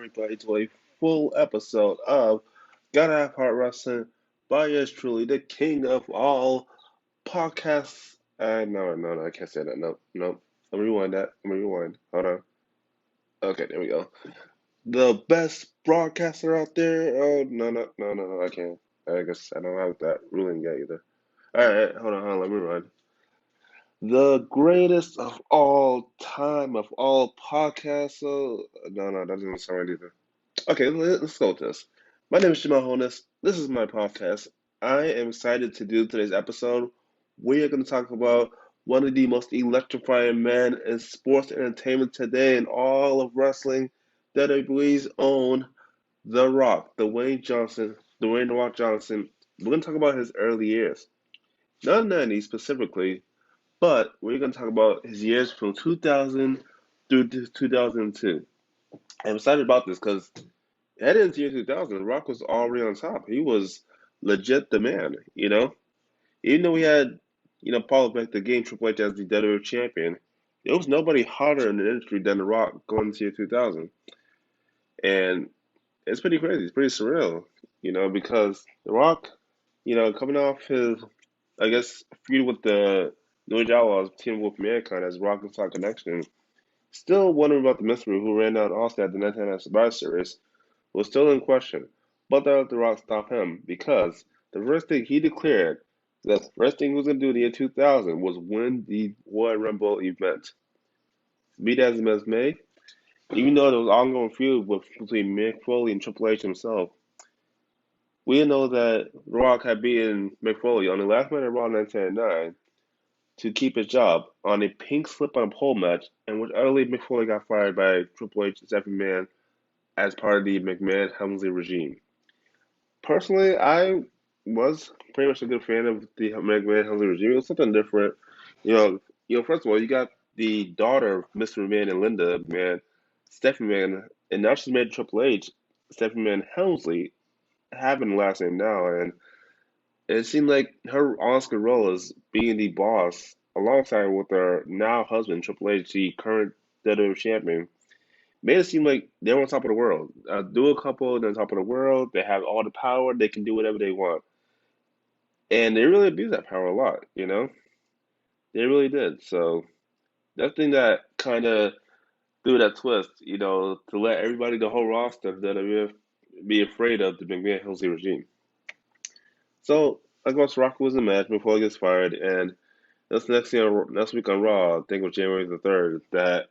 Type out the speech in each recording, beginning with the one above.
everybody to a full episode of Gotta Have Heart Wrestling by yours truly, the king of all podcasts. No, I can't say that. No. Let me rewind that. Let me rewind. Hold on. Okay, there we go. The best broadcaster out there. Oh, no, I can't. I guess I don't have that ruling yet either. Alright, hold on, let me rewind. The greatest of all time, of all podcasts. So, no, that doesn't sound right either. Okay, let's go with this. My name is Jamal Holness. This is my podcast. I am excited to do today's episode. We are going to talk about one of the most electrifying men in sports entertainment today in all of wrestling, WWE's own The Rock, Dwayne The Rock Johnson. We're going to talk about his early years, not 90s specifically, but we're going to talk about his years from 2000 through to 2002. I'm excited about this because heading into year 2000, Rock was already on top. He was legit the man. Even though we had, Paul Beck, the game Triple H as the WWE champion, there was nobody hotter in the industry than The Rock going into year 2000. And it's pretty crazy. It's pretty surreal, because The Rock, coming off his, I guess, feud with the New Age Outlaws, team with Mankind as Rock and Sock Connection, still wondering about the mystery who ran out Austin at the 1999 Survivor Series was still in question, but that let The Rock stop him because the first thing he declared that the first thing he was going to do in the year 2000 was win the Royal Rumble event. Be that as it may, even though there was ongoing feud between Mick Foley and Triple H himself, we know that The Rock had beaten Mick Foley on the last night of Raw 1999 to keep his job on a pink slip on a pole match, in which early Mick Foley got fired by Triple H and Stephanie McMahon as part of the McMahon Helmsley regime. Personally, I was pretty much a good fan of the McMahon Helmsley regime. It was something different. First of all, you got the daughter of Mr. McMahon and Linda McMahon, Stephanie McMahon, and now she's married to Triple H, Stephanie McMahon Helmsley, having the last name now, and it seemed like her on-screen role as being the boss, alongside with her now husband Triple H, the current WWE champion, made it seem like they're on top of the world. A dual couple, they're on top of the world. They have all the power. They can do whatever they want, and they really abuse that power a lot. They really did. So that thing that kind of threw that twist, to let everybody, the whole roster, that be afraid of the McMahon Helmsley regime. So I guess Rock was in the match before he gets fired, and that's next week on Raw. I think it was January the 3rd that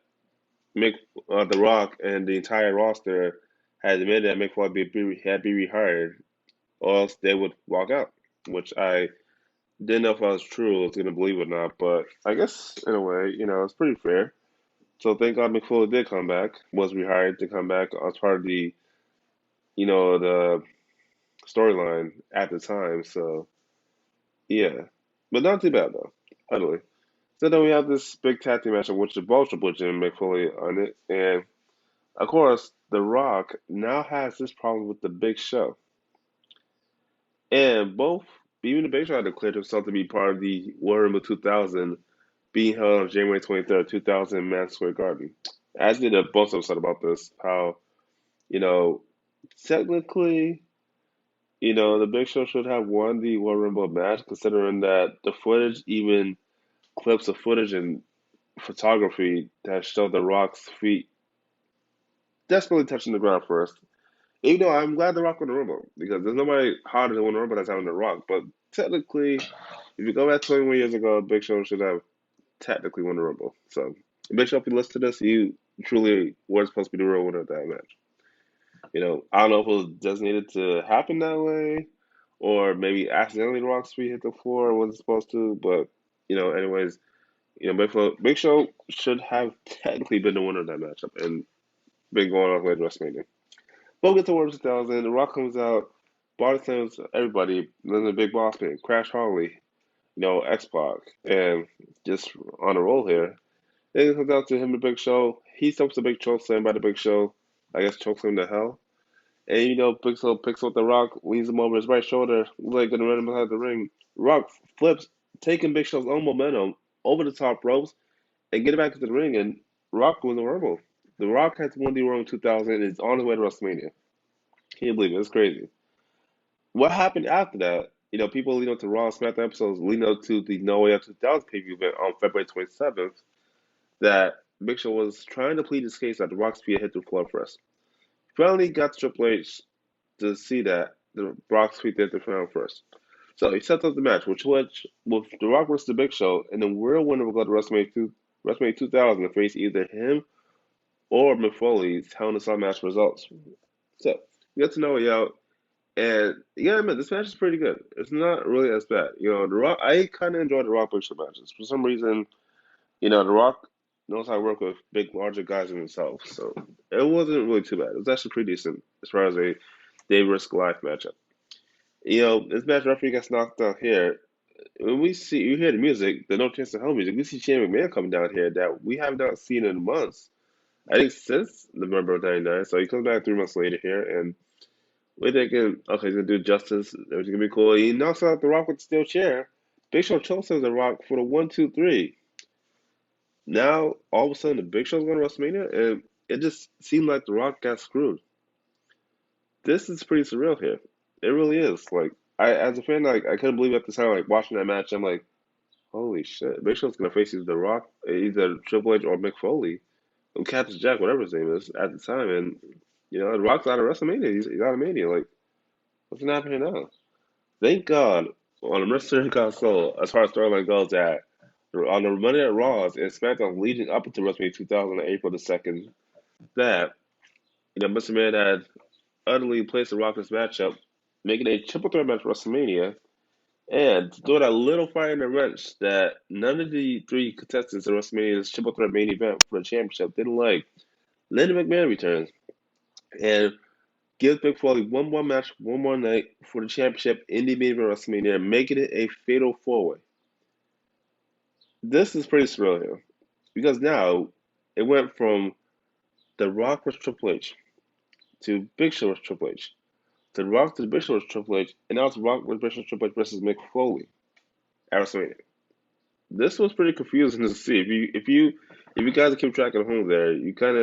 Mick, The Rock, and the entire roster had admitted that Mick Foley had to be rehired, or else they would walk out. Which I didn't know if I was true, I was gonna believe it or not, but I guess in a way, it's pretty fair. So thank God Mick Foley did come back, was rehired to come back as part of the storyline at the time. So yeah, but not too bad though, utterly. So then we have this big tag team match, which is both Triple H and Mick Foley on it, and of course, The Rock now has this problem with the Big Show. And even the Big Show had declared himself to be part of the Royal Rumble 2000 being held on January 23rd, 2000 in Madison Square Garden. As did a both upset about this, how, you know, technically, the Big Show should have won the Royal Rumble match, considering that the footage, even clips of footage and photography that showed The Rock's feet desperately touching the ground first. Even though I'm glad The Rock won the Rumble, because there's nobody harder to win the Rumble that's having The Rock. But technically, if you go back 21 years ago, Big Show should have technically won the Rumble. So, Big Show, if you listen to this, you truly were supposed to be the real winner of that match. I don't know if it was designated to happen that way, or maybe accidentally The Rock's feet hit the floor and wasn't supposed to. But, anyways, Big Show should have technically been the winner of that matchup and been going on with WrestleMania. But we get to War 2000, The Rock comes out, body slams everybody, then the big boss man, Crash Holly, X-Pac, and just on a roll here. Then it comes out to him, the Big Show. He stumps the big choke slam by the Big Show. I guess chokes him to hell. And, Big Show picks up The Rock, leans him over his right shoulder, like going to run him behind the ring. Rock flips, taking Big Show's own momentum over the top ropes and get it back to the ring, and Rock wins the Rumble The Rock has won the Royal in 2000 and is on his way to WrestleMania. Can you believe it? It's crazy. What happened after that? People leading up to Raw and SmackDown episodes leading up to the No Way Out 2000 pay-per-view event on February 27th that Big Show was trying to plead his case that The Rock's feet hit the floor first. Finally got Triple H to see that The Rock's feet hit the floor first. So he sets up the match, which with The Rock versus The Big Show, and the real winner will go to WrestleMania 2000 to face either him or Mick Foley's Hell in a Cell match results. So you get to know it out, and yeah, I mean this match is pretty good. It's not really as bad. The Rock. I kind of enjoy the Rock Big Show matches for some reason. The Rock knows how to work with big, larger guys than himself, so it wasn't really too bad. It was actually pretty decent as far as a Dave vs. Goliath matchup. This match referee gets knocked out here. When you hear the music, the No Chance in Hell music, we see Shane McMahon coming down here that we have not seen in months. I think since November of '99. So he comes back 3 months later here, and we're thinking, okay, he's gonna do justice. Everything's gonna be cool. He knocks out The Rock with the steel chair. Big Show chokes The Rock for the 1, 2, 3. Now all of a sudden, the Big Show's going to WrestleMania, and it just seemed like The Rock got screwed. This is pretty surreal here. It really is. Like as a fan, like I couldn't believe at the time, like watching that match. I'm like, holy shit, Big Show's gonna face either The Rock, either Triple H or Mick Foley, or Cactus Jack, whatever his name is at the time. And The Rock's out of WrestleMania. He's out of Mania. Like, what's gonna happen here now? Thank God on the Mystery Console, as far as storyline goes, that on the Monday Night Raws and SmackDown leading up into WrestleMania 2000 on April the 2nd, that Mr. Man had utterly placed The Rock in this matchup, making a triple threat match for WrestleMania. And to throw that little fire in the wrench that none of the three contestants in WrestleMania's triple threat main event for the championship didn't like, Linda McMahon returns and gives Mick Foley one more match, one more night for the championship in the main event of WrestleMania, making it a fatal four-way. This is pretty surreal here because now it went from The Rock versus Triple H to Big Show versus Triple H to The Rock to the Big Show versus Triple H, and now it's Rock versus Big Show Triple H versus Mick Foley at WrestleMania. This was pretty confusing to see. If you guys keep track at home there, you can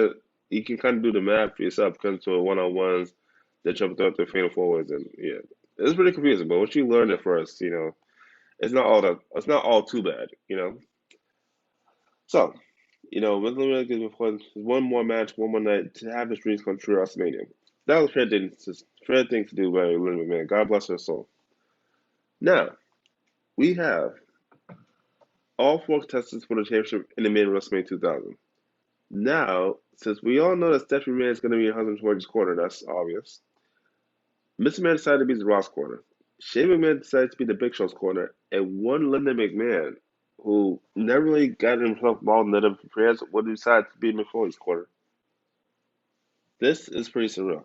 kind of do the math for yourself, come to a one-on-ones that jump up the fatal forwards, and yeah, it's pretty confusing. But once you learn it first, it's not all too bad. So, with limited one more match, one more night to have his dreams come true at WrestleMania. That was fair thing to do by Linda McMahon. God bless her soul. Now we have all four contestants for the championship in the main WrestleMania 2000. Now, since we all know that Stephanie McMahon is going to be in Husband George's corner, that's obvious. Mr. Man decided to be the Ross corner. Shane McMahon decided to be the Big Show's corner, and one Linda McMahon, who never really got himself involved in other affairs, would decide to be Mick Foley's corner. This is pretty surreal.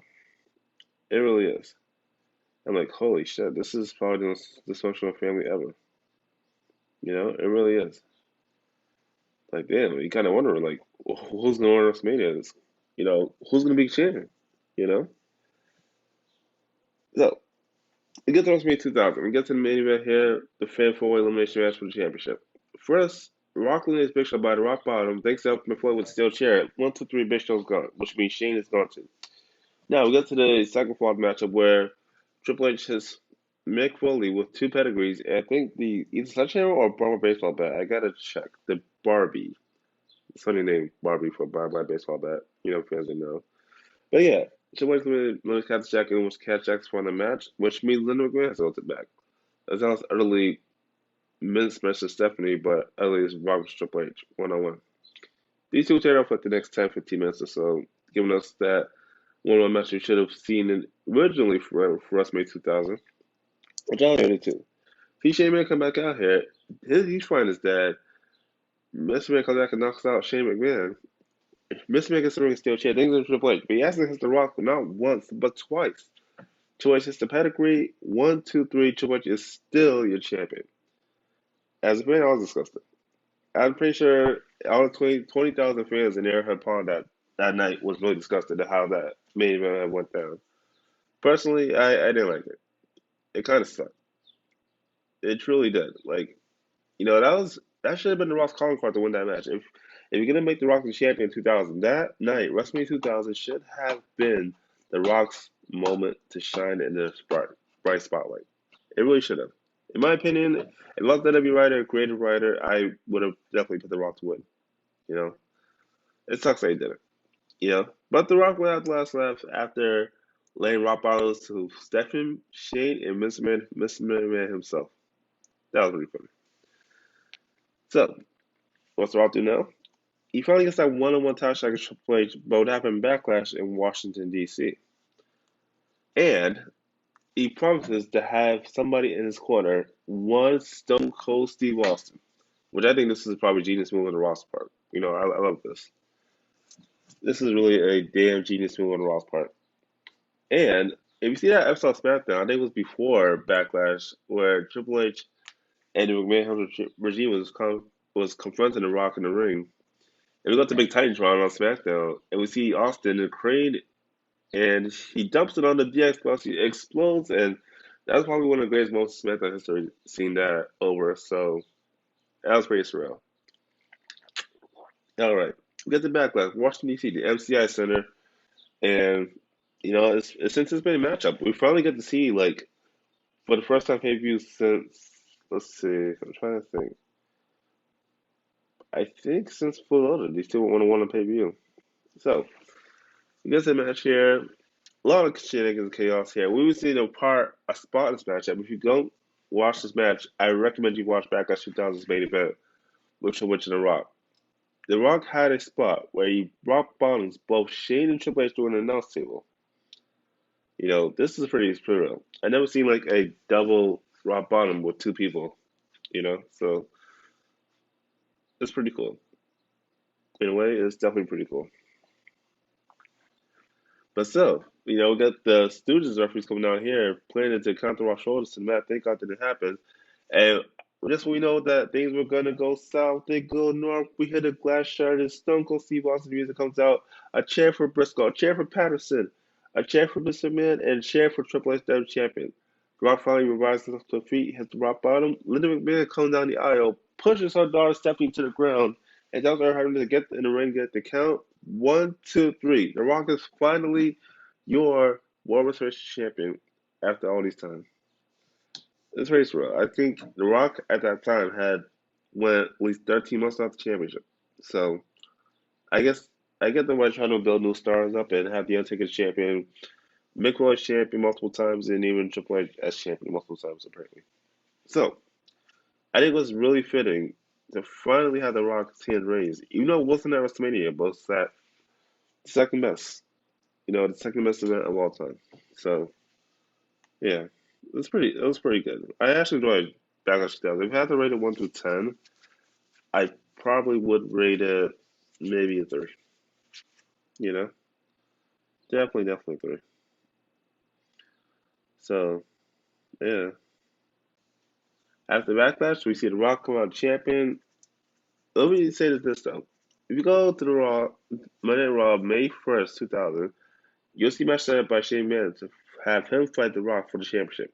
It really is. I'm like, holy shit, this is probably the most dysfunctional family ever. It really is. Like, damn, you kind of wonder, like, who's going to win WrestleMania? Who's going to be champion? You know? So, we get to WrestleMania 2000. We get to the main event here, the Fan 4-Way Elimination match for the championship. First, Rock eliminates Big Show by the rock bottom, thanks to McFloyd with steel chair. 1, 2, 3, Big Show's gone, which means Shane is gone too. Now, we get to the second fall matchup where Triple H hits Mick Foley with two pedigrees, and I think either sledgehammer or Barbie baseball bat. I gotta check. The Barbie. It's funny name, Barbie for Barbie baseball bat. Fans didn't know. But yeah, Triple H limited Cactus Jack and was Cat Jack's won the match, which means Linda McMahon has ulted back. That sounds utterly mismatched to Stephanie, but utterly is Rock versus Triple H, 1-on-1. These two tear off for the next 10, 15 minutes or so, giving us that one-on-one match we should have seen originally for WrestleMania 2000, which I was too. See Shane McMahon come back out here. He's fighting his dad. Mr. McMahon comes back and knocks out Shane McMahon. Mr. McMahon gets the ring steel chair, things in Triple H, but he actually hits the Rock not once, but twice. Triple H hits the pedigree, 1, 2, 3, Triple H is still your champion. As a fan, I was disgusted. I'm pretty sure all the 20,000 fans in there had pawned that night was really disgusted at how that main event went down. Personally, I didn't like it. It kind of sucked. It truly did. Like, that should have been the Ross calling card to win that match. If If you're gonna make The Rock the champion in 2000, that night, WrestleMania 2000 should have been The Rock's moment to shine in the bright spotlight. It really should have. In my opinion, if I was a WWE writer, creative writer, I would have definitely put The Rock to win. You know, it sucks that he didn't. But The Rock went out the last laugh after laying rock bottles to Stephen, Shane, and Mr. Man himself. That was pretty funny. So, what's The Rock do now? He finally gets that one-on-one title shot against Triple H, but what happened in Backlash in Washington, D.C. And he promises to have somebody in his corner, one Stone Cold Steve Austin, which I think this is probably genius move on the Ross part. I love this. This is really a damn genius move on the Ross part. And if you see that episode of SmackDown, I think it was before Backlash, where Triple H and the McMahon regime was confronting The Rock in the ring. And we got the big Titantron on SmackDown, and we see Austin in the crane, and he dumps it on the DX box. He explodes, and that's probably one of the greatest moments in SmackDown history, seeing that over. So that was pretty surreal. All right, we get the Backlash, Washington D.C., the MCI Center, and since it's been a matchup, we finally get to see for the first time pay per view since, let's see, I'm trying to think. I think since Full Loader, they still want to win a pay per view. So we get the match here. A lot of shenanigans and chaos here. We would see a spot in this matchup. If you don't watch this match, I recommend you watch Backlash 2000's main event with Triple H and The Rock. The Rock had a spot where he rock bottoms both Shane and Triple H during the announce table. This is pretty surreal. I never seen a double rock bottom with two people. So it's pretty cool. In a way, it's definitely pretty cool. But still, we got the Stooges referees coming out here planning to counter off shoulders to the mat. Thank God didn't happen. And just when we know that things were gonna go south, they go north. We hit a glass shard. Stone Cold Steve Austin music comes out. A chair for Briscoe, a chair for Patterson, a chair for Mr. Man, and a chair for Triple H WWE Champion. Rock finally revives himself to the feet, hits the rock bottom. Linda McMahon comes down the aisle, pushes her daughter Stephanie to the ground, and tells her having to get in the ring, get the count. 1, 2, 3. The Rock is finally your World Wrestling Champion after all these time. It's very surreal. I think The Rock at that time had went at least 13 months off the championship. So I guess I get them by trying to build new stars up and have the Undertaker champion, Mick Royce champion multiple times, and even Triple H as champion multiple times apparently. So I think it was really fitting to finally have The Rock's hand raised. Even though it wasn't at WrestleMania, but it's that second best. The second best event of all time. So yeah, it was pretty good. I actually enjoyed Backlash 2000. If I had to rate it 1 through 10, I probably would rate it maybe a 3. You know, definitely 3. So yeah, after Backlash, we see The Rock come out champion. Let me say this though: if you go to the Monday Night Raw, May 1st, 2000, you'll see match set up by Shane McMahon to have him fight The Rock for the championship.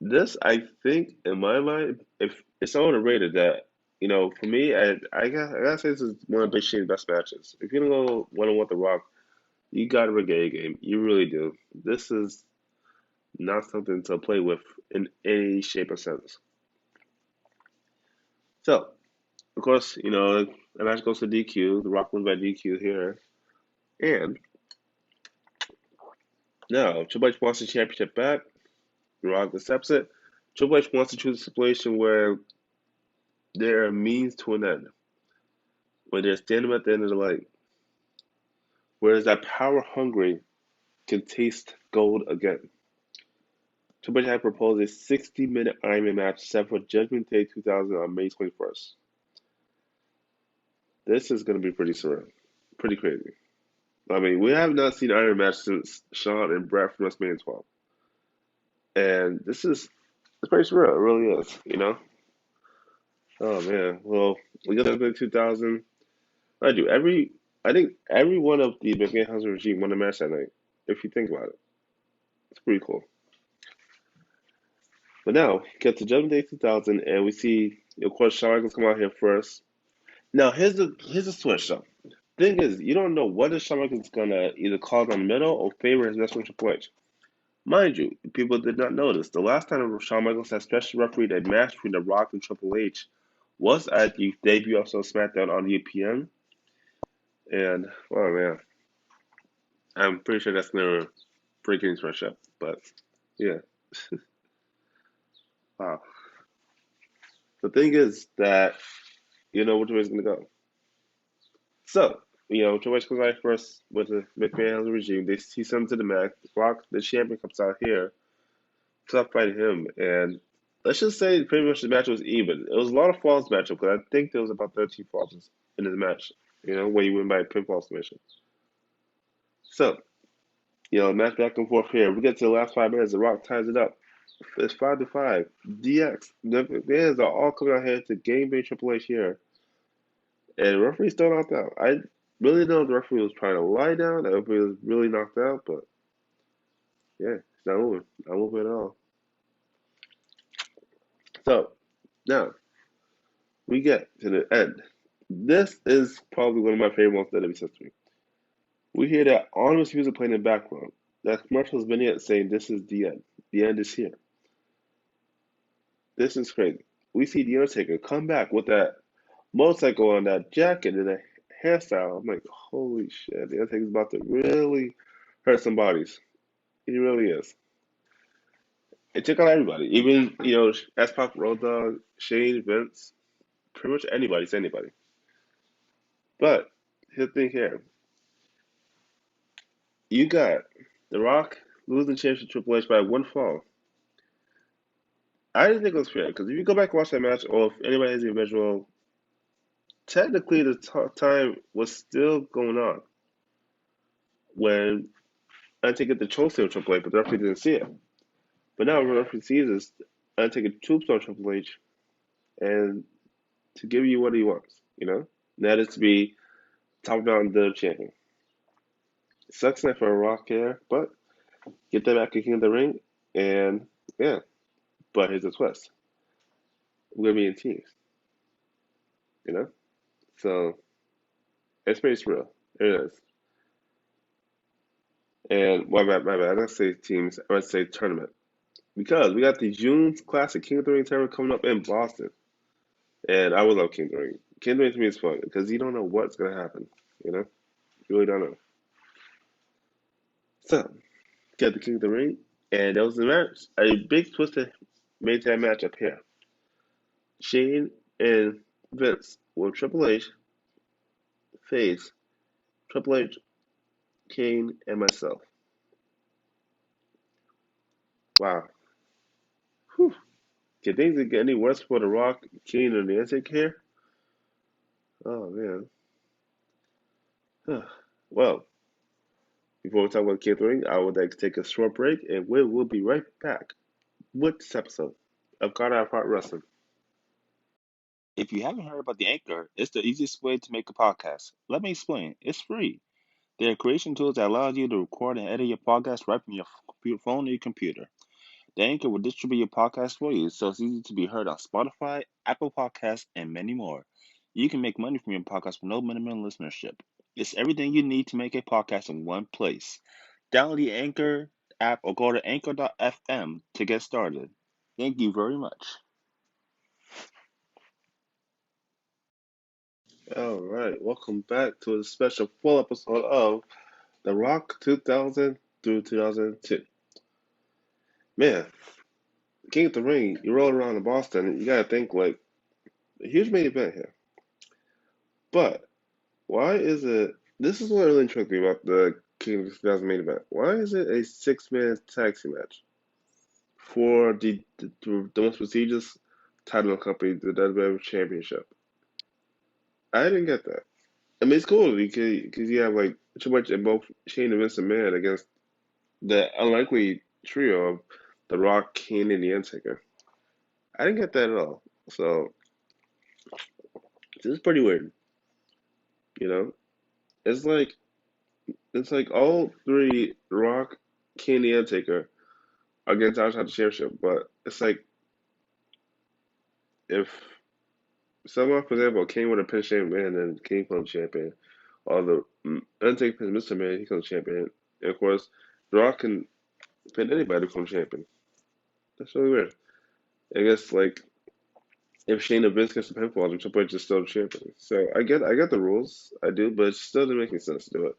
This, I think, in my mind, if it's so underrated that, for me, I gotta say this is one of Big Shane's best matches. If you're gonna go one on one with The Rock, you gotta bring a game. You really do. This is not something to play with in any shape or sense. So, of course, the match goes to DQ. The Rock wins by DQ here. And now, Triple H wants the championship back. The Rock accepts it. Triple H wants to choose a situation where there are means to an end, where they're standing at the end of the light, whereas that power hungry can taste gold again. Triple H had proposed a 60-minute Iron Man match set for Judgment Day 2000 on May 21st. This is going to be pretty surreal, pretty crazy. I mean, we have not seen Iron Man match since Shawn and Bret from WrestleMania 12. And it's pretty surreal, it really is. Oh man, well, we got that in 2000. I think every one of the McMahon House regime won a match that night. If you think about it, it's pretty cool. But now, get to Judgment Day 2000, and we see, of course, Shawn Michaels come out here first. Now here's the switch though. Thing is, you don't know what the Shawn Michaels is gonna either call on the middle or favor his wrestler Triple H. Mind you, people did not notice the last time Shawn Michaels had special refereed a match between The Rock and Triple H was at the debut of SmackDown on UPN, and oh man, I'm pretty sure that's never breaking his friendship. But yeah, wow. The thing is that you know which way it's gonna go. So Triple H comes out first with the McMahon regime. He sends him to the match. Rock, the champion, comes out here, stop fighting him, and let's just say pretty much the match was even. It was a lot of falls matchup because I think there was about 13 falls in this match. Where you win by pinfall submission. So match back and forth here. We get to the last 5 minutes. The Rock ties it up. It's 5-5. DX. The fans are all coming out here to game bay Triple H here, and the referee's still knocked out. I really don't know if the referee was trying to lie down or if he was really knocked out, but yeah, it's not moving at all. So now we get to the end. This is probably one of my favorite ones in WWE's history. We hear that ominous music playing in the background. That commercial's vignette saying this is the end. The end is here. This is crazy. We see The Undertaker come back with that motorcycle on that jacket and that hairstyle. I'm like, holy shit, The Undertaker's about to really hurt some bodies. He really is. It took out everybody. Even, S-Pop, Road Dogg, Shane, Vince, pretty much anybody's anybody. But here's the thing here. You got The Rock losing the championship to Triple H by one fall. I didn't think it was fair because if you go back and watch that match, or if anybody has the visual, technically the time was still going on when Undertaker the chokeslave of Triple H, but the referee didn't see it. But now the referee sees this Undertaker troops on Triple H and to give you what he wants, and that is to be top down the champion. Sucks night for a Rock here, but get that back in King of the Ring, and yeah. But here's the twist: we're gonna be in teams, you know. So it's pretty surreal. It is. And my bad. I didn't say teams. I meant to say tournament because we got the June Classic King of the Ring tournament coming up in Boston, and I would love King of the Ring. King of the Ring to me is fun because you don't know what's gonna happen. You really don't know. So get the King of the Ring, and that was the match. A big twist that made that match up here. Shane and Vince with Triple H face Triple H, Kane, and myself. Wow. Whew. Can things get any worse for The Rock, Kane, and the Undertaker here? Oh man. Well, before we talk about King of the Ring, I would like to take a short break, and we will be right back with this episode of God Our Heart Wrestling. If you haven't heard about the Anchor, it's the easiest way to make a podcast. Let me explain. It's free. There are creation tools that allow you to record and edit your podcast right from your phone or your computer. The Anchor will distribute your podcast for you, so it's easy to be heard on Spotify, Apple Podcasts, and many more. You can make money from your podcast with no minimum listenership. It's everything you need to make a podcast in one place. Download the Anchor app or go to anchor.fm to get started. Thank you very much. All right, welcome back to a special full episode of The Rock 2000 through 2002. Man, King of the Ring, you roll around in Boston, you gotta think like a huge main event here. But why is it? This is what really intrigued me about the King of the 2000 main event. Why is it a six-man tag team match for the most prestigious title company, the WWE Championship? I didn't get that. I mean, it's cool because you have like too much in both Shane and Vince McMahon against the unlikely trio of The Rock, Kane, and The Undertaker. I didn't get that at all. So this is pretty weird. You know, it's like all three Rock, Kane, and Undertaker against outside the championship, but it's like if Someone, for example, Kane would have pinned Shane McMahon and Kane becomes champion. Or the Undertaker pins Mr. Man, he becomes champion. And of course, The Rock can pin anybody to become champion. That's really weird. I guess like if Shane and Vince gets the pinfall, then Triple H is still the champion. So I get the rules, I do, but it still didn't make any sense to do it.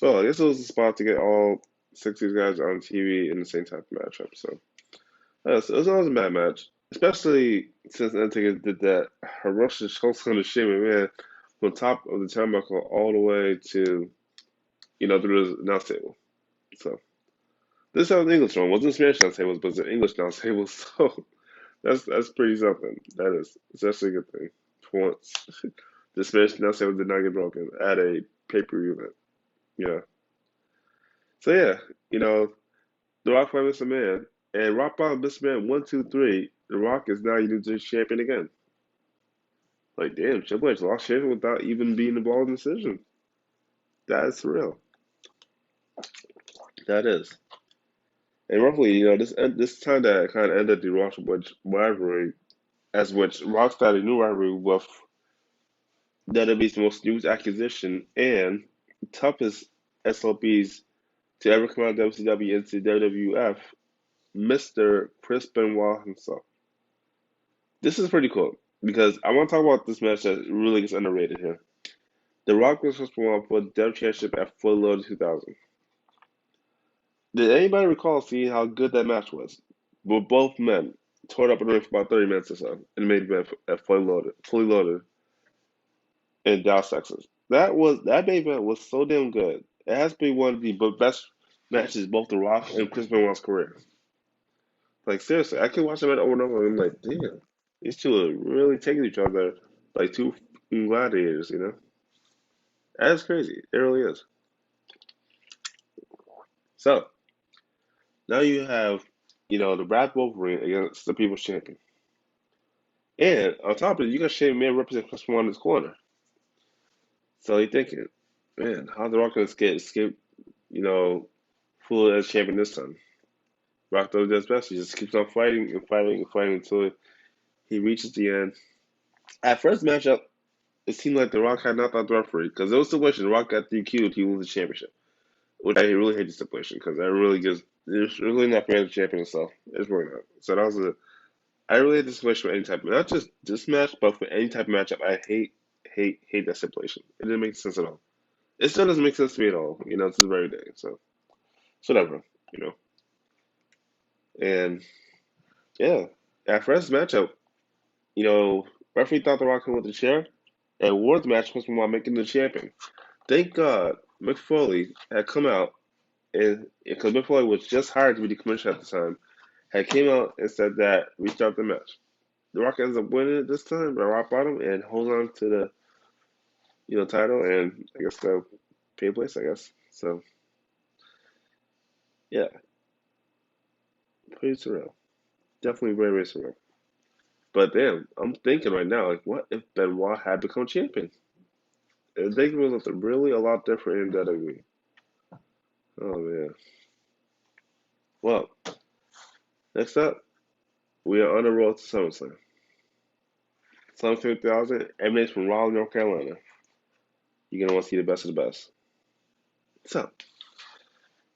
Well, I guess it was the spot to get all six of these guys on TV in the same type of matchup. So it was always a bad match, especially since Undertaker did that ferocious choke on the Shane McMahon from top of the turnbuckle all the way to through the announce table. So this is how the English one wasn't Spanish announce tables, but it's an English announce table. So that's pretty something. That is. It's actually a good thing for once. The Spanish announce table did not get broken at a pay-per-view event. Yeah. So yeah, The Rock fight Mr. Man, and Rock bottom Mr. Man 1, 2, 3. The Rock is now United States champion again. Like damn, Triple H lost champion without even being involved in the decision. That is surreal. That is. And roughly, this time that kind of ended the Rock rivalry, as which Rock started a new rivalry with WWE's most used acquisition and toughest SLPs to ever come out of WCW into WWF, Mr. Chris Benoit himself. This is pretty cool because I want to talk about this match that really gets underrated here. The Rock was Chris Benoit for the WWE Championship at Fully Loaded 2000. Did anybody recall seeing how good that match was? Where both men tore up in the ring for about 30 minutes or so in the main event at Fully Loaded in Dallas, Texas. That main event was so damn good. It has to be one of the best matches both The Rock and Chris Benoit's career. Like seriously, I can watch them over and over. And I'm like, damn, these two are really taking each other like two gladiators. That's crazy. It really is. So now you have, the Brad Wolverine against the People's Champion, and on top of it, you got Shane McMahon represent Chris Benoit in his corner. So you're thinking, man, how's The Rock gonna skip, you know, full as champion this time? Rock does his best. He just keeps on fighting and fighting and fighting until he reaches the end. At first matchup, it seemed like The Rock had knocked out the referee because there was a situation The Rock got DQ'd, he won the championship, which I really hate the stipulation because that really gives it's really not fair to the champion himself. It's really not. So that was a I really hate the stipulation for any type of not just this match, but for any type of matchup. I hate that stipulation. It didn't make sense at all. It still doesn't make sense to me at all. To the very day. So it's whatever. You know. And yeah, at first matchup, referee thought The Rock could win the chair, and Ward's match was from making the champion. Thank God Mick Foley had come out, and because Mick Foley was just hired to be the commissioner at the time, had came out and said that we start the match. The Rock ends up winning it this time by rock bottom and holds on to the title and I guess the pay place, I guess. So yeah, pretty surreal. Definitely very, very surreal. But damn, I'm thinking right now, like, what if Benoit had become champion? I think it would look really a lot different in WWE. Oh man. Well, next up, we are on the road to SummerSlam. SummerSlam 5000 emanates from Raleigh, North Carolina. You're gonna want to see the best of the best. So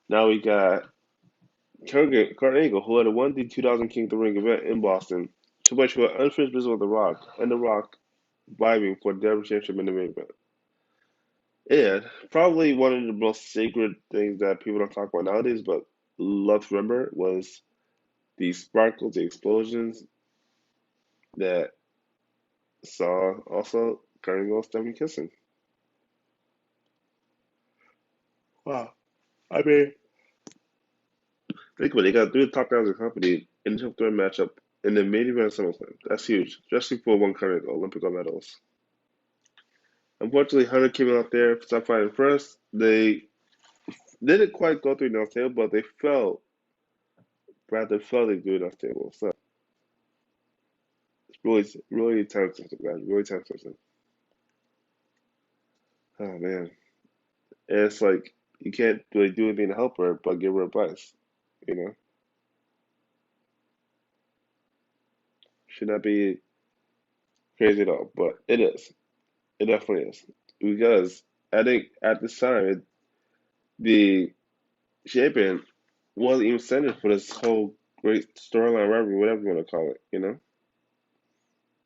now we got Kurt Angle, who had won the 2000 King of the Ring event in Boston, to which were unfinished business with The Rock, and The Rock vibing for the WWE Championship in the main event. And probably one of the most sacred things that people don't talk about nowadays, but love to remember, was the sparkles, the explosions that saw also Kurt Angle and Stephanie kissing. Wow. I mean, think about it. They got three top guys in the company in the top three matchup in the main event of SummerSlam. That's huge, especially for one Kurt Angle, Olympic gold medals. Unfortunately, Hunter came out there, stopped fighting first. They didn't quite go through enough table, but they felt they do enough table. So it's really, really time sensitive, guys. Really time sensitive. Oh man, and it's like you can't really do anything to help her, but give her advice. You know, should not be crazy at all, but it is. It definitely is. Because I think at this time, the champion wasn't even centered for this whole great storyline rivalry, whatever you want to call it, you know?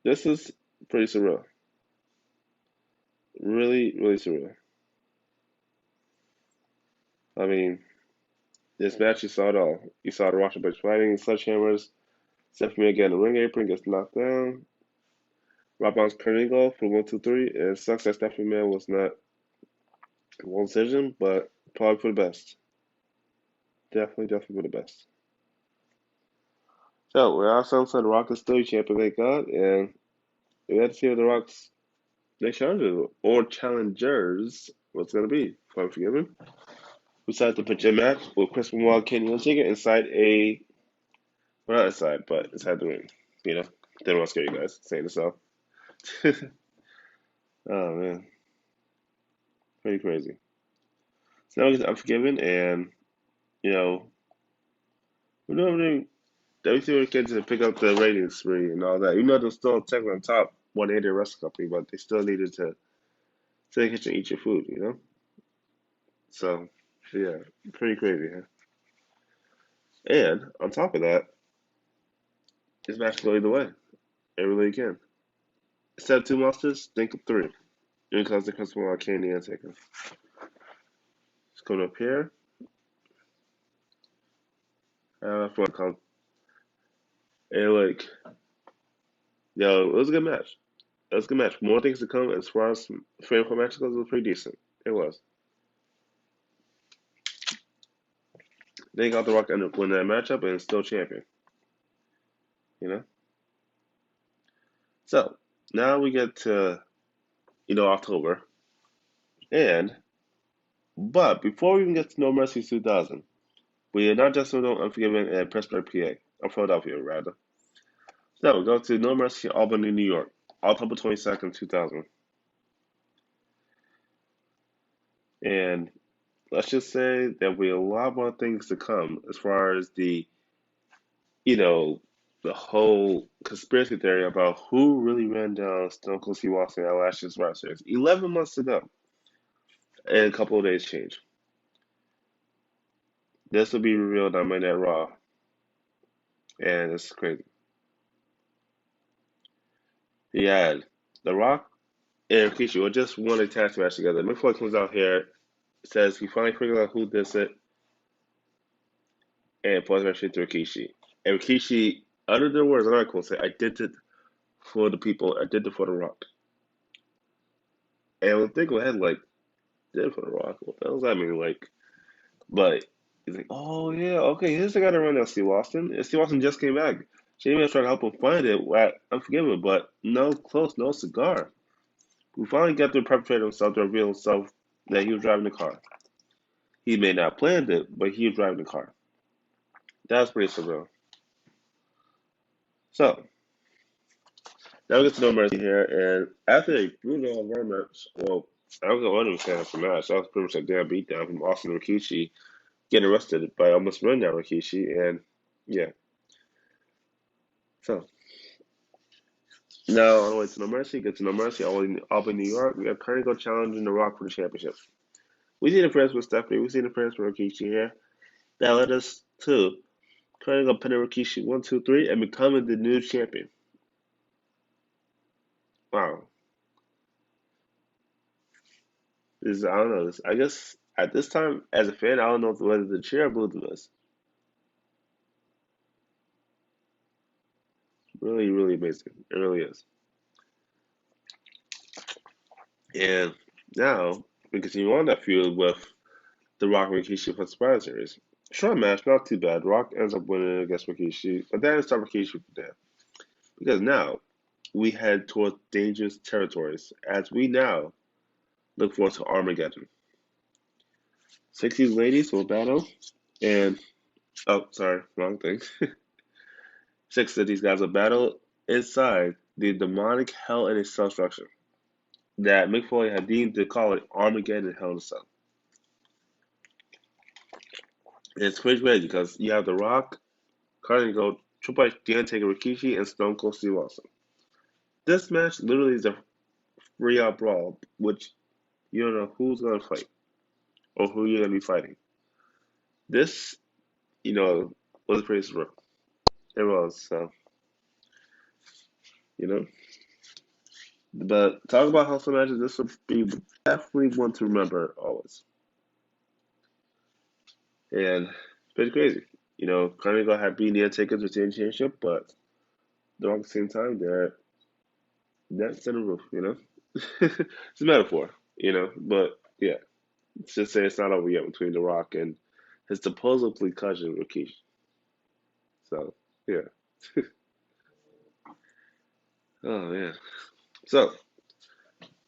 This is pretty surreal. Really, really surreal. I mean, this match, you saw it all. You saw the Rocha Bitch fighting, sledgehammers, Stephanie again, the ring apron gets knocked down. Rob bounce Kernigel for 1, 2, 3. It sucks that Stephanie Man was not one decision, but probably for the best. Definitely, definitely for the best. So, we're also said the Rock is still champion, thank God, and we had to see what the Rock's next challenger or challengers was going to be for Unforgiven. We decided to put your match with Chris Benoit, Kenny Undertaker inside well, not inside, but inside the ring. You know, didn't want to scare you guys saying this all. Oh man, pretty crazy. So now we get to Unforgiven, and you know, we're doing WCW kids to pick up the ratings spree and all that. Even though they're still technically on top 180 wrestling company, but they still needed to stay in the kitchen and eat your food, you know? So, yeah, pretty crazy, huh? And on top of that, this match can go either way. It really can. Instead of two monsters, think of three. Because the customer like Candy and Taker. It's coming up here. I feel like and like, yo, it was a good match. It was a good match. More things to come as far as frame for match goes. It was pretty decent. It was. They got the Rock end up winning that matchup and still champion. You know. So now we get to October, and but before we even get to No Mercy 2000, we are not just on Unforgiven and Pittsburgh, PA, or Philadelphia rather. So we go to No Mercy, Albany, New York, October 22nd, 2000, and let's just say there will be a lot more things to come as far as you know, the whole conspiracy theory about who really ran down Stone Cold Steve Austin at last year's Survivor Series. 11 months to go, and a couple of days change. This will be revealed on Monday Night Raw, and it's crazy. He had The Rock and Rikishi were just one attached match together. Mick Foley comes out here, says he finally figured out who did it, and points that shit to Rikishi. And Rikishi uttered the words on the article, say, "I did it for the people. I did it for The Rock." And I'm thinking ahead, like, did it for The Rock? What the hell does that mean? Like, but he's like, "Oh yeah, okay, here's the guy that ran down Steve Austin. And Steve Austin just came back. Jamie was trying to help him find it at Unforgiven, but no close, no cigar. We finally got the perpetrator himself to reveal himself that he was driving the car. He may not have planned it, but he was driving the car. That was pretty surreal. So, now we get to No Mercy here, and after a brutal match, well, I don't know what I'm saying after the match. That was pretty much a damn beatdown from Austin Rikishi getting arrested by almost run down Rikishi, and yeah. So, now on the way to No Mercy, get to No Mercy, Albany, New York. We have Kurt Angle challenging The Rock for the championship. We see the friends with Stephanie, we see the friends with Rikishi here. That led us to Kurt Angle pinning Rikishi 1, 2, 3 and becoming the new champion. Wow. I don't know. I guess at this time, as a fan, I don't know whether to cheer or boo this. Really, really amazing. It really is. And now we continue on that feud with The Rock and Rikishi for the Survivor Series. Short match, not too bad. Rock ends up winning against Rikishi, but then it's not Rikishi for that. Because now we head towards dangerous territories as we now look forward to Armageddon. 60 ladies will battle, and oh, sorry, wrong thing. Six of these guys will battle inside the demonic Hell in a Cell structure that Mick Foley had deemed to call it Armageddon Hell in a Cell. And it's crazy because you have The Rock, Kurt Angle, Triple H, The Undertaker, Rikishi, and Stone Cold Steve Austin. This match literally is a 3-out brawl, which you don't know who's gonna fight or who you're gonna be fighting. This, was pretty surreal. It was, so you know. But talk about hustle matches. This would be definitely one to remember always, and it's pretty crazy. Carnival had beaten the Undertaker's retain championship, but they're all at the same time. They're that's in the roof. It's a metaphor. But yeah, let's just say it's not over yet between The Rock and his supposedly cousin Rikishi. So yeah. Oh yeah. So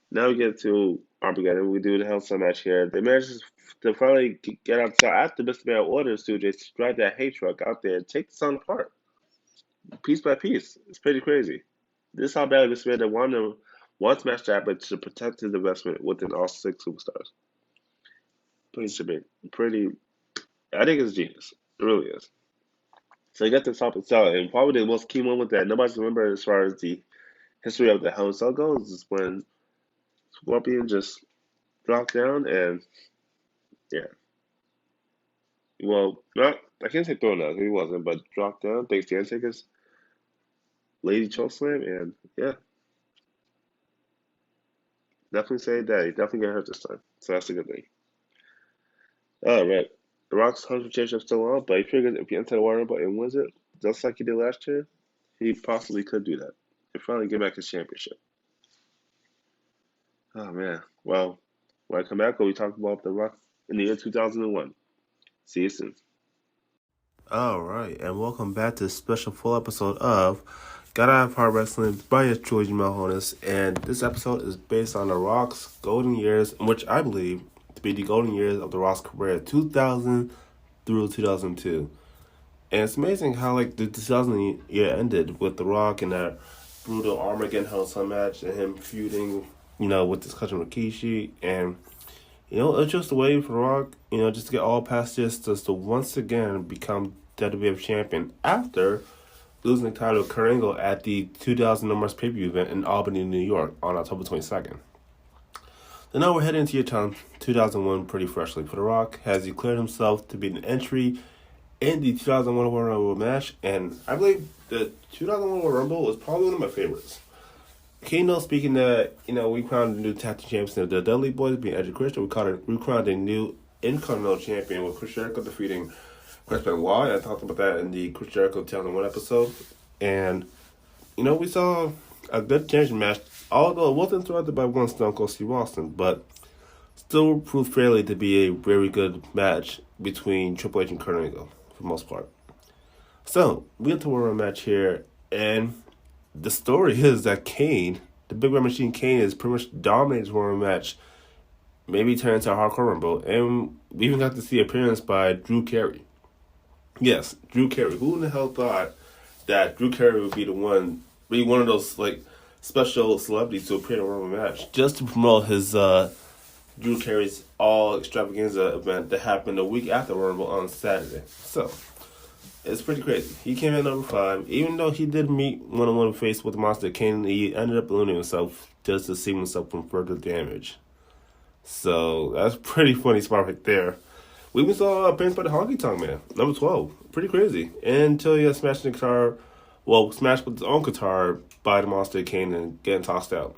now we get to Armageddon. We do the Hell in Cell match here. They managed to finally get out. So after Mr. Man orders to just drive that hay truck out there and take the sun apart, piece by piece. It's pretty crazy. This is how bad Mr. Man wants match to happen to protect his investment within all 6 superstars. Pretty submit. Pretty. I think it's genius. It really is. So you got the top itself, and probably the most key moment that nobody's remember as far as the history of the Hell in Cell goes is when Scorpion just dropped down and yeah. Well, not I can't say thrown out, he wasn't, but dropped down thanks to Undertaker's lady chokeslam, and yeah, definitely say that he definitely got hurt this time, so that's a good thing. All right, The Rock's 100 championship still on, but he figures if he enters the Royal Rumble and wins it, just like he did last year, he possibly could do that and finally get back his championship. Oh man, well, when I come back, we talk about The Rock in the year 2001. See you soon. All right, and welcome back to a special full episode of Gotta Have Heart Wrestling by your truly Jamal Honus. And this episode is based on The Rock's golden years, which I believe to be the golden years of The Rock's career, 2000 through 2002. And it's amazing how the 2000 year ended with The Rock and that brutal Armageddon Hell in Cell match and him feuding, with his cousin Rikishi. And it's just a way for The Rock, just to get all past this, just to once again become WWF champion after losing the title to Kurt Angle at the 2000 No Mercy pay-per-view event in Albany, New York on October 22nd. So now we're heading into year 2001 pretty freshly for The Rock, has declared himself to be an entry in the 2001 Royal Rumble match, and I believe the 2001 Royal Rumble was probably one of my favorites. Kano speaking that, we crowned a new tag team champion of the Dudley Boys being Edge and Christian. We crowned a new Intercontinental champion with Chris Jericho defeating Chris Benoit. I talked about that in the Chris Jericho 2001 episode. And, we saw a good championship match, although it wasn't interrupted by one Stone Cold Steve Austin, but still proved fairly to be a very good match between Triple H and Kurt Angle, for the most part. So, we get to a match here, and the story is that Kane, the Big Red Machine Kane, is pretty much dominates the Royal match, maybe turn into a Hardcore Rumble, and we even got to see appearance by Drew Carey. Yes, Drew Carey. Who in the hell thought that Drew Carey would be one of those special celebrities to appear in a Royal match just to promote his Drew Carey's All Extravaganza event that happened a week after Rumble on Saturday. So it's pretty crazy. He came in number 5. Even though he did meet one-on-one face with the Monster Kane, he ended up eliminating himself just to save himself from further damage. So that's pretty funny spot right there. We even saw appearance by the Honky Tonk Man, number 12. Pretty crazy. Until he got smashed in the guitar, smashed with his own guitar by the Monster Kane and getting tossed out.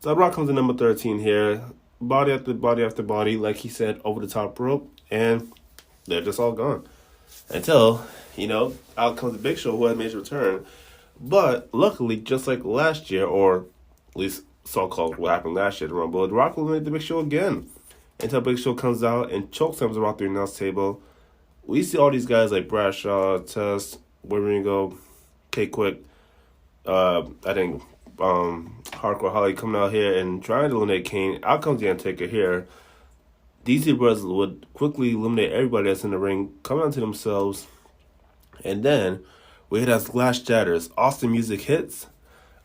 So Rock comes in number 13 here. Body after body after body, like he said, over the top rope. And they're just all gone. Until, out comes the Big Show, who had made his return. But luckily, just like last year, or at least so-called what happened last year at the Rumble, The Rock will make the Big Show again. Until Big Show comes out and chokes The Rock through the announce table. We see all these guys like Bradshaw, Test, Ringo, K-Quick, I think Hardcore Holly coming out here and trying to eliminate Kane. Out comes the Undertaker here. These two brothers would quickly eliminate everybody that's in the ring, come onto themselves, and then we hit as glass shatters. Austin music hits.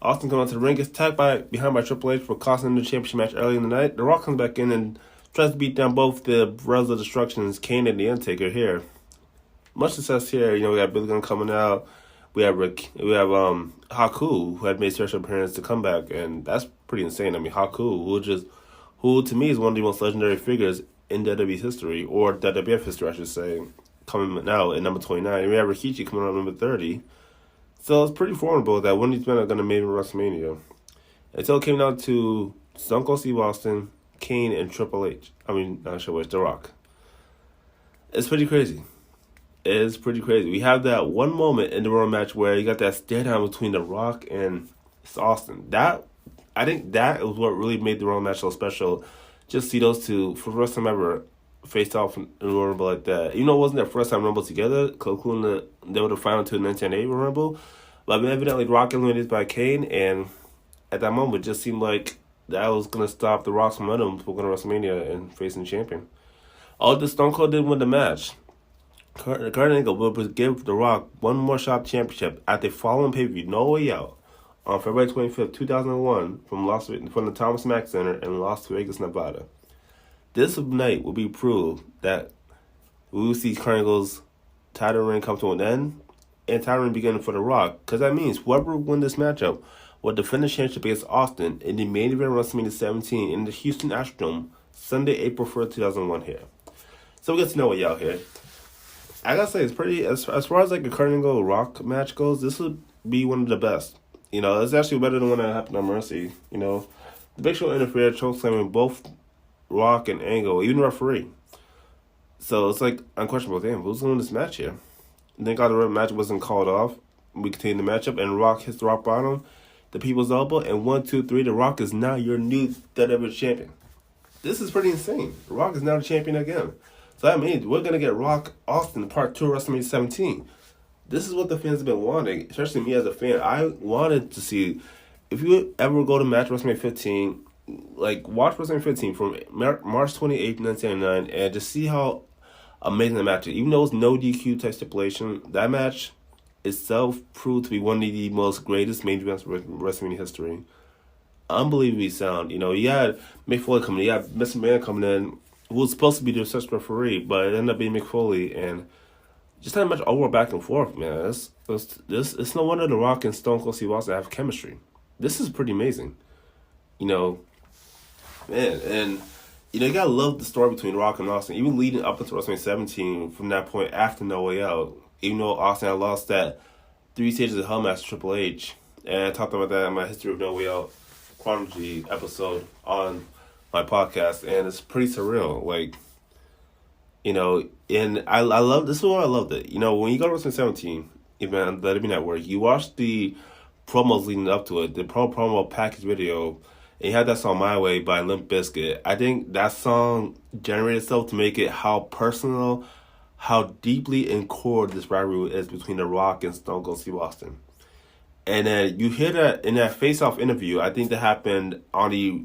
Austin comes onto the ring, gets tagged behind by Triple H for costing him the championship match early in the night. The Rock comes back in and tries to beat down both the Brothers of Destructions, Kane and the Undertaker here. Much success here. We got Billy Gunn coming out. We have Haku, who had made special appearance to come back, and that's pretty insane. I mean, Haku, who to me is one of the most legendary figures in WWE history, or WWF history, I should say, coming now at number 29. And we have Rikichi coming out at number 30. So it's pretty formidable that one of these men are going to make WrestleMania. Until it came down to Stone Cold Steve Austin, Kane, and Triple H. I mean, not Triple H, The Rock. It's pretty crazy. It's pretty crazy. We have that one moment in the Royal match where you got that stare down between The Rock and Austin. I think that was what really made the Royal match so special. Just see those two, for the first time ever, faced off in a Royal Rumble like that. Even though it wasn't their first time Rumble together, including they were the final two in the 1998 Rumble. But evidently, The Rock eliminated by Kane, and at that moment, it just seemed like that was going to stop The Rock's momentum for going to WrestleMania and facing the champion. Although Stone Cold didn't win the match, Kurt Angle will give The Rock one more shot championship at the following pay-per-view, No Way Out, on February 25th, 2001, from the Thomas Mack Center in Las Vegas, Nevada. This night will be proof that we will see Kurt Angle's title reign come to an end and title reign beginning for The Rock, because that means whoever wins this matchup will defend the championship against Austin in the main event of WrestleMania 17 in the Houston Astrodome, Sunday, April 1st, 2001 here. So we get to know what y'all here. I gotta say, it's pretty, as far as like a Kurt Angle Rock match goes, this would be one of the best. You know, it's actually better than one that happened on Mercy. You know, the Big Show interfered, chokeslamming both Rock and Angle, even the referee. So it's like unquestionable. Damn, who's winning this match here? Thank God the match wasn't called off. We continue the matchup, and Rock hits the rock bottom, the people's elbow, and 1, 2, 3. The Rock is now your new WWE champion. This is pretty insane. The Rock is now the champion again. So that means we're gonna get Rock Austin Part 2 of WrestleMania 17. This is what the fans have been wanting, especially me as a fan. I wanted to see, if you ever go to match WrestleMania 15, like watch WrestleMania 15 from March 28th, 1999, and just see how amazing the match is. Even though it's no DQ type stipulation, that match itself proved to be one of the most greatest main events of WrestleMania history. Unbelievably sound. You know, you had Mick Foley coming in, you had Mr. Man coming in, who was supposed to be the assistant referee, but it ended up being Mick Foley, and just had much over back and forth, man. It's no wonder The Rock and Stone Cold Steve Austin have chemistry. This is pretty amazing. You know, man, and you know, you gotta love the story between The Rock and Austin, even leading up until WrestleMania 17 from that point after No Way Out, even though Austin had lost that 3 stages of Hell match to Triple H. And I talked about that in my History of No Way Out chronology episode on my podcast, and it's pretty surreal. Like, you know, and I love, this is why I loved it. You know, when you go to WrestleMania 17 event on the WWE Network, you watch the promos leading up to it, the promo package video, and you had that song My Way by Limp Bizkit. I think that song generated itself to make it how personal, how deeply in core this rivalry is between The Rock and Stone Cold Steve Austin. And then you hear that in that face-off interview, I think that happened on the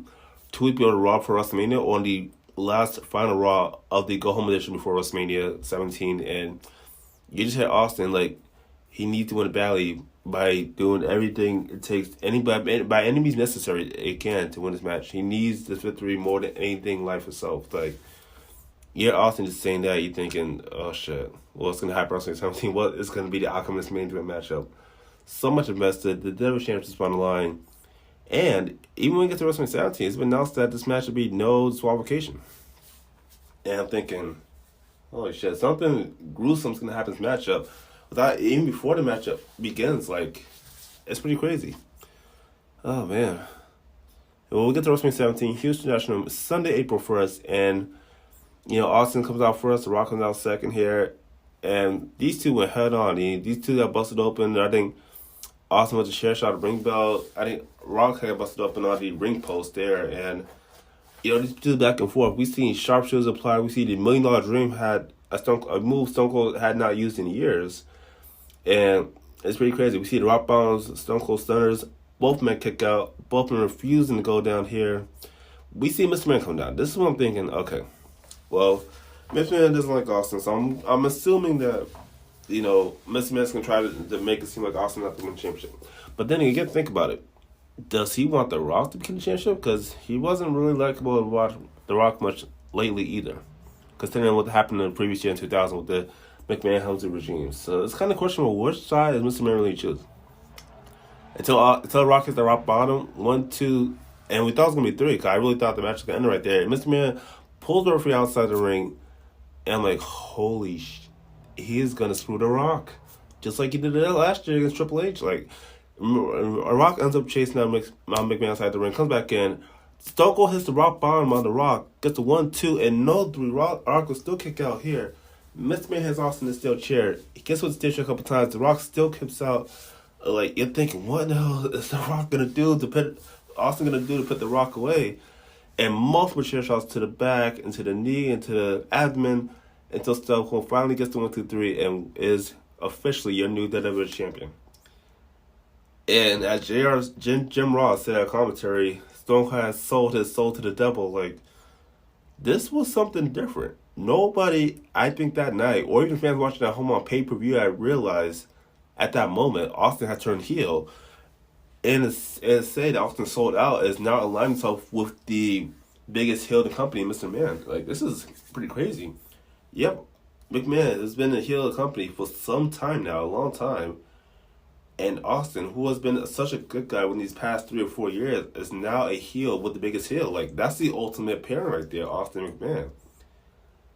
2 week before Raw for WrestleMania, on the last final Raw of the Go Home edition before WrestleMania 17, and you just hear Austin, like, he needs to win it badly by doing everything it takes, by any means necessary it can, to win this match. He needs this victory more than anything in life itself. Like, yeah, Austin just saying that, you're thinking, oh shit, what's going to happen WrestleMania 17? What is going to be the outcome of this main event matchup? So much invested, the WWE Championship's on the line, and even when we get to WrestleMania 17, it's been announced that this match will be no disqualification. And I'm thinking, holy shit, something gruesome's going to happen in this matchup without, even before the matchup begins. Like, it's pretty crazy. Oh, man. Well, we'll get to WrestleMania 17, Houston National, Sunday, April 1st, and, you know, Austin comes out first, The Rock comes out second here, and these two went head on. These two got busted open. I think Austin was a chair shot, a ring bell. I think Rock got busted open on the ring post there, and you know, these two back and forth. We've seen sharpshooters apply. We see the $1 Million Dream had a move Stone Cold had not used in years, and it's pretty crazy. We see the rock bombs, Stone Cold stunners. Both men kick out. Both men refusing to go down here. We see Mr. Man come down. This is what I'm thinking. Okay, well, Mr. Man doesn't like Austin, so I'm assuming that, you know, Mr. Man's gonna try to make it seem like Austin not to win the championship. But then you get to think about it. Does he want The Rock to become the championship? Because he wasn't really likable to watch The Rock much lately either. Considering what happened in the previous year in 2000 with the McMahon helms the regime. So it's kind of questionable which side is Mr. Man really choose. Until Rock hits the rock bottom, 1, 2, and we thought it was gonna be 3. Cause I really thought the match was gonna end right there. And Mr. Man pulls the referee outside the ring, and I'm like, holy he's gonna screw the Rock, just like he did it last year against Triple H. Like, Rock ends up chasing down McMahon outside the ring, comes back in. Stone Cold hits the rock bottom on the Rock, gets the 1, 2, and no 3. Rock will still kick out here. Mr. Man has Austin in the steel chair. He gets with the steel chair a couple times. The Rock still kicks out. Like, you're thinking, what the hell is the Rock gonna do to put Austin gonna do to put the Rock away? And multiple chair shots to the back, into the knee, into the abdomen, until Stone Cold finally gets the 1, 2, 3, and is officially your new WWE champion. And as Jim Ross said at commentary, Stone Cold has sold his soul to the devil. Like, this was something different. Nobody, I think that night, or even fans watching at home on pay-per-view, I realized at that moment Austin had turned heel. And say that Austin sold out is now aligning himself with the biggest heel in the company, Mr. Man. Like, this is pretty crazy. Yep, McMahon has been a heel of the company for some time now, a long time. And Austin, who has been such a good guy in these past 3 or 4 years, is now a heel with the biggest heel. Like, that's the ultimate pairing right there, Austin and McMahon.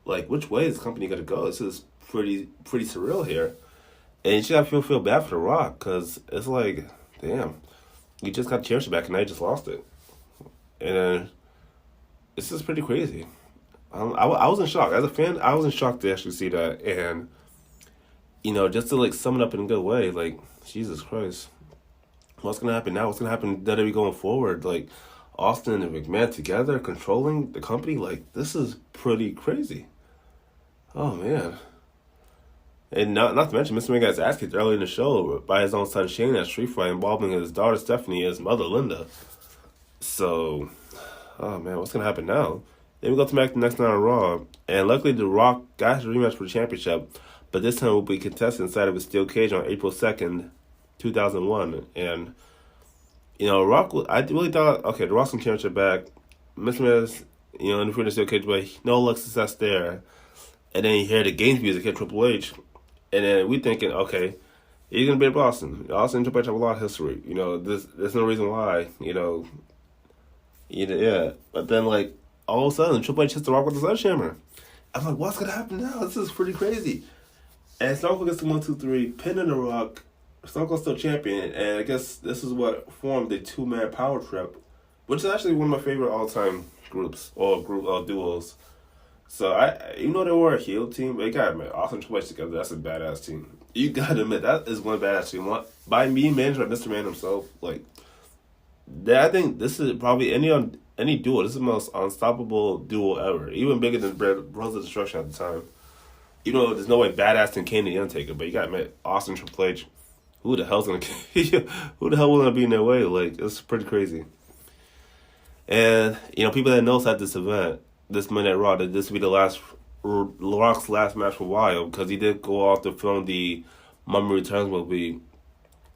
Like, which way is the company going to go? This is pretty surreal here. And you should have to feel bad for The Rock, because it's like, damn, you just got the championship back and now you just lost it. And then, this is pretty crazy. I was in shock. As a fan, I was in shock to actually see that. And, just to, like, sum it up in a good way, like, Jesus Christ. What's going to happen now? What's going to happen to WWE going forward? Like, Austin and McMahon together controlling the company? Like, this is pretty crazy. Oh, man. And not to mention, Mr. Man got his ass kicked early in the show by his own son Shane at Street Fight, involving his daughter Stephanie and his mother Linda. So, oh man, what's gonna happen now? Then we go to the next night on Raw, and luckily The Rock got his rematch for the championship, but this time will be contested inside of a steel cage on April 2nd, 2001. And Rock, I really thought, okay, The Rock's in championship back, Mr. Man's, in the steel cage, but no luck success there. And then you hear the games music hit Triple H. And then we thinking, okay, he's gonna be at Austin. Austin and Triple H have a lot of history. There's no reason why. Yeah. But then, like, all of a sudden, Triple H hits The Rock with the sledgehammer. I'm like, what's gonna happen now? This is pretty crazy. And Stone Cold gets the 1, 2, 3, pinning The Rock. Stone Cold's still champion, and I guess this is what formed the 2-man power trip, which is actually one of my favorite all-time groups or duos. So, they were a heel team, but you gotta admit, Austin and Triple H together, that's a badass team. You gotta admit, that is one badass team. By me, managed by Mr. Man himself, like, I think this is probably any duo, this is the most unstoppable duo ever. Even bigger than Brothers of Destruction at the time. There's no way badass than Kane and the Undertaker, but you gotta admit, Austin and Triple H, who the hell will be in their way? Like, it's pretty crazy. And, people that knows at this event, this Monday at Raw, that this would be Rock's last match for a while, because he did go off to film the Mummy Returns movie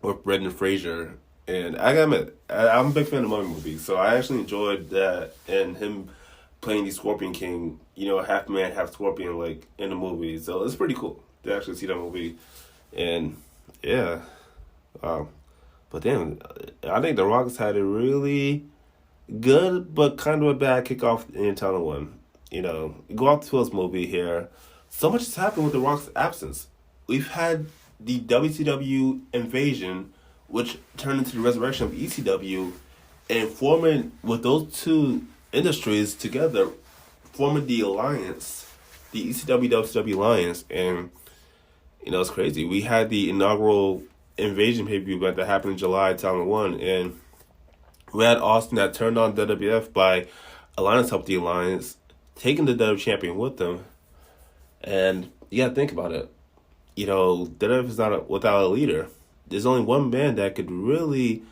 with Brendan Fraser. And I gotta admit, I'm a big fan of the Mummy movie, so I actually enjoyed that and him playing the Scorpion King, half man, half scorpion, like, in the movie. So it's pretty cool to actually see that movie. And, yeah. But then, I think The Rock's had a really good, but kind of a bad kickoff in Tunnel One. Go off to this movie here. So much has happened with The Rock's absence. We've had the WCW invasion, which turned into the resurrection of ECW, and forming with those two industries together, forming the alliance, the ECW WCW alliance, and it's crazy. We had the inaugural invasion pay-per-view event that happened in July 2001, and we had Austin that turned on WWF by Alliance helped the Alliance, taking the WWE champion with them. And you gotta think about it. WWF is not without a leader. There's only one man that could really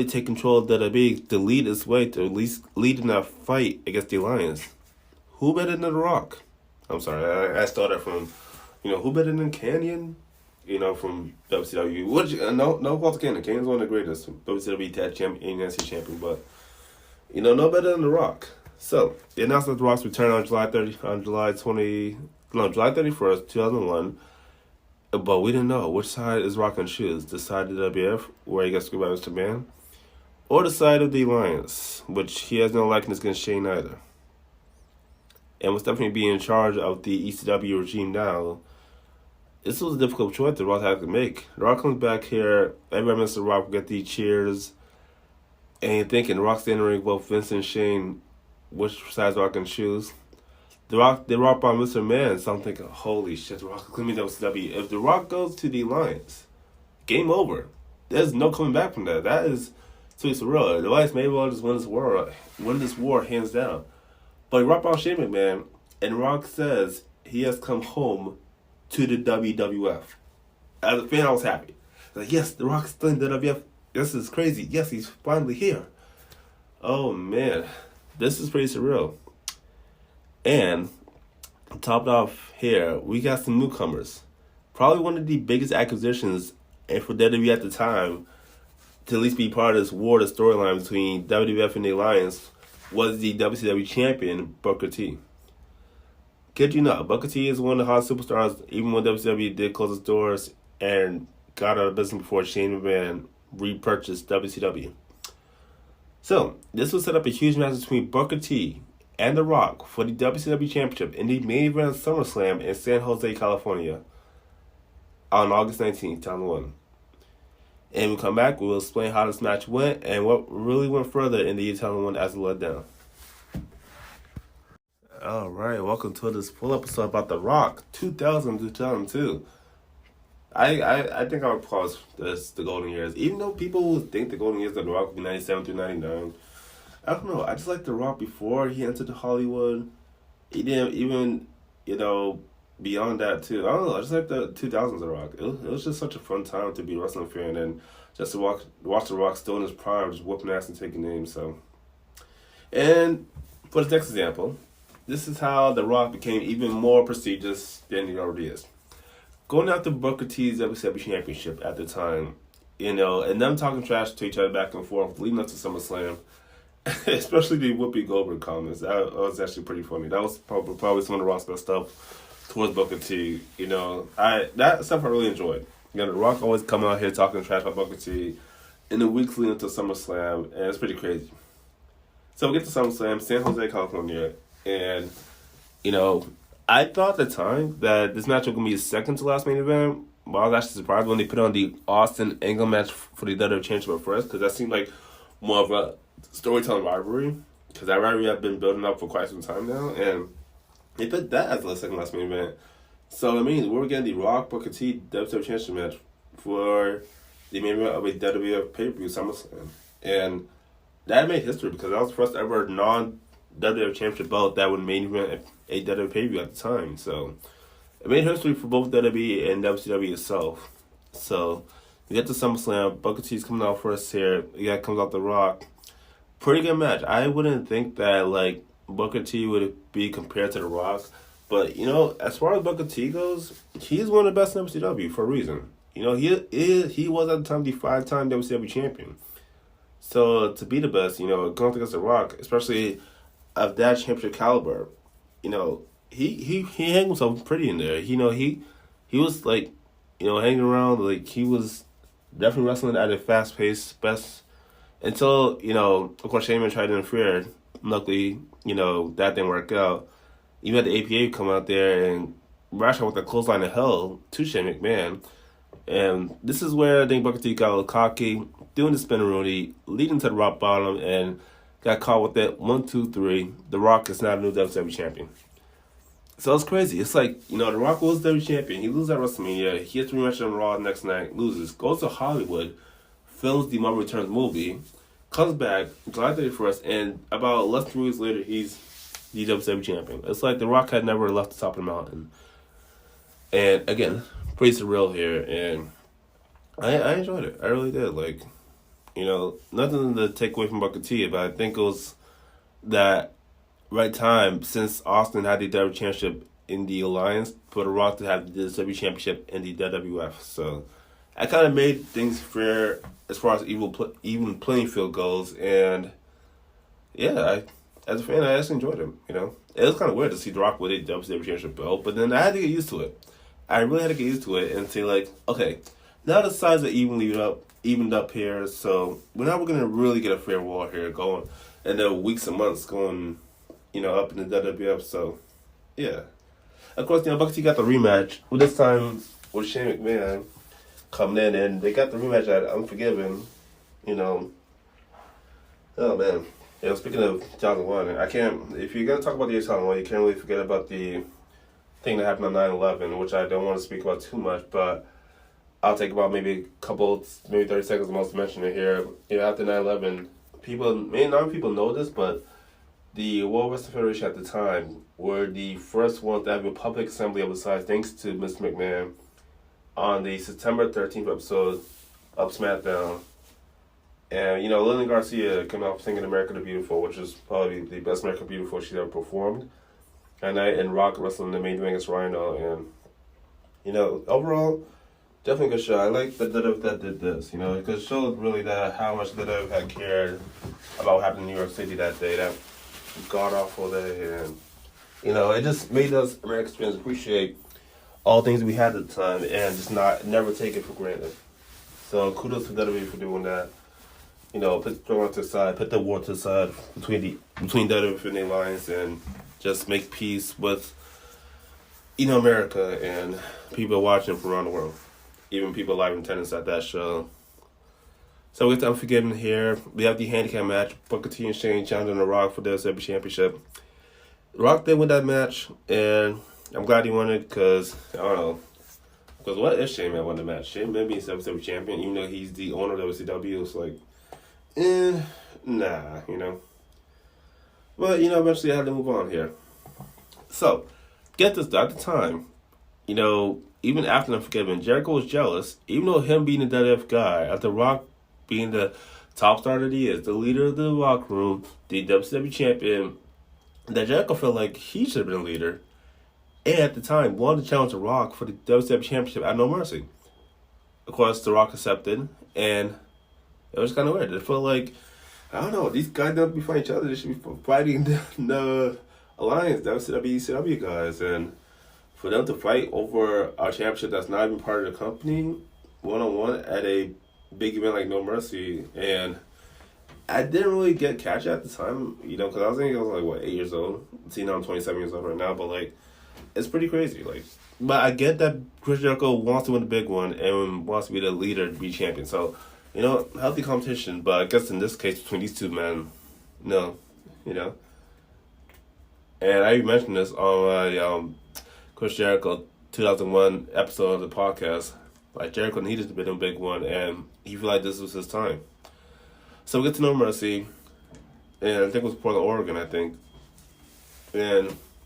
take control of WWE to lead its way, to at least lead in that fight against the Alliance. Who better than The Rock? I'm sorry, I started from, who better than Canyon? From WCW. Which, no fault to Canyon. Canyon's one of the greatest WCW tag champion, NXT champion, but, no better than The Rock. So, they announced that The Rock's return on July 20, No, July 31st, 2001. But we didn't know which side is Rock going to choose. The side of the WWF, where he gets screwed by Mr. Man, or the side of the Alliance, which he has no likeness against Shane either. And was definitely being in charge of the ECW regime now. This was a difficult choice the Rock had to make. The Rock comes back here, everybody Mr. Rock will get the cheers, and you're thinking, the Rock's in the ring, both Vince and Shane, which side Rock can choose? The Rock by Mr. Man, so I'm thinking, holy shit, The Rock is going to be WCW. If The Rock goes to the Alliance, game over. There's no coming back from that. That is too surreal. The Alliance may well just win this war hands down. But Rock by Shane McMahon, and Rock says he has come home to the WWF. As a fan, I was happy. Like, yes, The Rock's still in the WWF. This is crazy. Yes, he's finally here. Oh, man. This is pretty surreal. And topped off here, we got some newcomers. Probably one of the biggest acquisitions, and for WWE at the time, to at least be part of this war, the storyline between WWF and the Alliance, was the WCW champion, Booker T. Kid you not, Booker T is one of the hottest superstars, even when WCW did close its doors and got out of business before Shane McMahon repurchased WCW. So, this will set up a huge match between Booker T and The Rock for the WCW Championship in the main event of SummerSlam in San Jose, California on August 19th, 2001. And we come back, we will explain how this match went and what really went further in the year 2001 as it led down. Alright, welcome to this full episode about The Rock, 2000 to 2002. I think I would call this the golden years. Even though people think the golden years of The Rock would be 97 through 99. I don't know. I just like The Rock before he entered Hollywood. He didn't even, beyond that too. I don't know. I just like the 2000s The Rock. It was just such a fun time to be a wrestling fan and just to watch The Rock still in his prime, just whooping ass and taking names. So, and for the next example, this is how The Rock became even more prestigious than he already is. Going after Booker T's WCW Championship at the time, and them talking trash to each other back and forth leading up to SummerSlam. Especially the Whoopi Goldberg comments. That was actually pretty funny. That was probably some of the Rock's best stuff towards Booker T. That stuff I really enjoyed. The Rock always coming out here talking trash about Booker T in the weeks leading up to SummerSlam, and it's pretty crazy. So we get to SummerSlam, San Jose, California, and, I thought at the time that this match was going to be the second to last main event, but I was actually surprised when they put on the Austin Angle match for the WWE Championship first, because that seemed like more of a storytelling rivalry, because that rivalry had been building up for quite some time now, and they put that as the second last main event. So, we were getting the Rock Booker T WWE Championship match for the main event of a WWF pay-per-view SummerSlam. And that made history, because that was the first ever non-WWF Championship belt that would main event a WWE pay-per-view at the time. So, it made history for both WWE and WCW itself. So, we get to SummerSlam, Booker T's coming out first here, comes out The Rock. Pretty good match. I wouldn't think that, Booker T would be compared to The Rock. But, as far as Booker T goes, he's one of the best in WCW for a reason. He was at the time the 5-time WCW champion. So, to be the best, going up against The Rock, especially of that championship caliber, he hung himself pretty in there. He was, hanging around, he was definitely wrestling at a fast pace, best. Until, of course, Shane tried to interfere. Luckily, that didn't work out. You had the APA come out there and rush out with the clothesline of hell to Shane McMahon. And this is where I think Booker T got a little cocky, doing the spinneroonie, leading to the rock bottom, and got caught with that 1, 2, 3. The Rock is now the new WWE champion. So it's crazy. It's like, The Rock was WWE champion. He loses at WrestleMania. He gets rematch on Raw the next night, loses, goes to Hollywood, films the Marvel Returns movie, comes back July 31st, and about less than 3 weeks later, he's the WWE champion. It's like The Rock had never left the top of the mountain. And again, pretty surreal here, and I enjoyed it. I really did. Nothing to take away from Booker T, but I think it was that right time, since Austin had the WWE championship in the Alliance, for The Rock to have the WWE championship in the WWF. So I kind of made things fair as far as even playing field goes, and yeah, as a fan, I actually enjoyed him. It was kind of weird to see The Rock with a WWE Championship belt, but then I had to get used to it. I really had to get used to it and say like, okay, now the sides are evened up here, so now we're gonna really get a fair war here going, and then weeks and months going, up in the WWF. So, yeah. Of course, Booker T got the rematch. Well, this time with Shane McMahon coming in, and they got the rematch at Unforgiven. Oh man. Speaking of 2001, I can't. If you're gonna talk about the year 2001, you can't really forget about the thing that happened on 9/11, which I don't want to speak about too much, but I'll take about maybe 30 seconds most to mention it here. After 9/11, not people know this, but the World Wrestling Federation at the time were the first ones to have a public assembly of the size, thanks to Mr. McMahon, on the September 13th episode of SmackDown. And, Lillian Garcia came out singing America the Beautiful, which is probably the best America Beautiful she's ever performed. And Rock wrestling the main event against Rhino. And, overall, definitely a good show. I like that did this, because it showed really how much WWE had cared about what happened in New York City that day, that god-awful day. And, it just made us American fans appreciate all things we had at the time and just never take it for granted. So kudos to WWE for doing that. Put the war to the side between WWE and the Alliance, and just make peace with, America and people watching from around the world. Even people live in attendance at that show. So we get to Unforgiven here. We have the handicap match. Booker T and Shane challenging The Rock for the WWE Championship. Rock did win that match, and I'm glad he won it because, I don't know. Because what if Shane Man won the match? Shane Man being WWE Champion, even though he's the owner of WCW, it's like, nah, But, eventually I had to move on here. So, get this, at the time, even after Unforgiven, Jericho was jealous, even though him being the WWF guy, after Rock being the top star that he is, the leader of the locker room, the WCW champion, that Jericho felt like he should have been a leader. And at the time, wanted to challenge The Rock for the WCW championship at No Mercy. Of course, The Rock accepted, and it was kind of weird. It felt like, I don't know, these guys don't be fighting each other. They should be fighting the Alliance, WCW, ECW guys. And for them to fight over a championship that's not even part of the company, one-on-one at a big event like No Mercy. And I didn't really catch it at the time, because I was 8 years old. See, now I'm 27 years old right now, but, it's pretty crazy. But I get that Chris Jericho wants to win the big one and wants to be the leader to be champion. So, healthy competition, but I guess in this case between these two men, no, And I even mentioned this on my Chris Jericho 2001 episode of the podcast. Jericho needed to be the big one, and he felt like this was his time. So we get to No Mercy, and I think it was Portland, Oregon,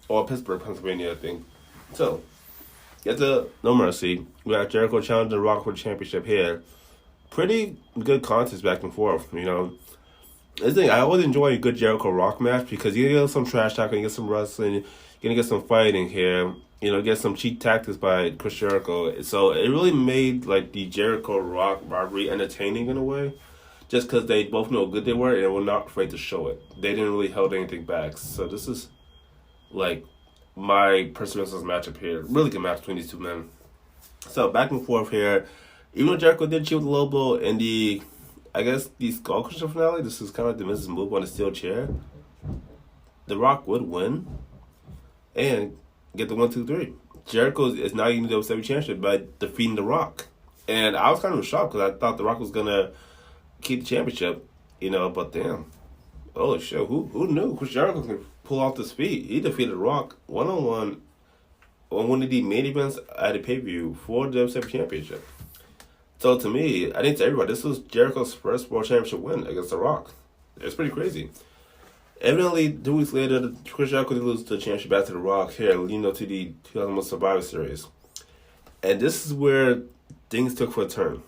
or Pittsburgh, Pennsylvania, I think. So, get to No Mercy. We got Jericho challenging The Rock for the championship here. Pretty good contest back and forth, This thing, I always enjoy a good Jericho Rock match because you're going to get some trash talking, you get some wrestling, you're going to get some fighting here, get some cheap tactics by Chris Jericho. So it really made, the Jericho Rock rivalry entertaining in a way, just because they both knew how good they were and they were not afraid to show it. They didn't really hold anything back. So this is, my personal matchup here. Really good match between these two men. So back and forth here. Even though Jericho did cheat with the low blow in the Skull Crusher finale, this is kind of like the Mrs. move on the steel chair. The Rock would win and get the 1-2-3. Jericho is now even the WWE Championship by defeating The Rock. And I was kind of shocked because I thought The Rock was going to keep the championship, but damn. Holy shit, who knew Chris Jericho could pull off this feat? He defeated The Rock one-on-one on one of the main events at a pay-per-view for the WWE Championship. So to me, I think to everybody, this was Jericho's first World Championship win against The Rock. It's pretty crazy. Evidently, 2 weeks later, Chris Jericho did lose the championship back to The Rock here, leading up to the 2001 Survivor Series. And this is where things took for a turn.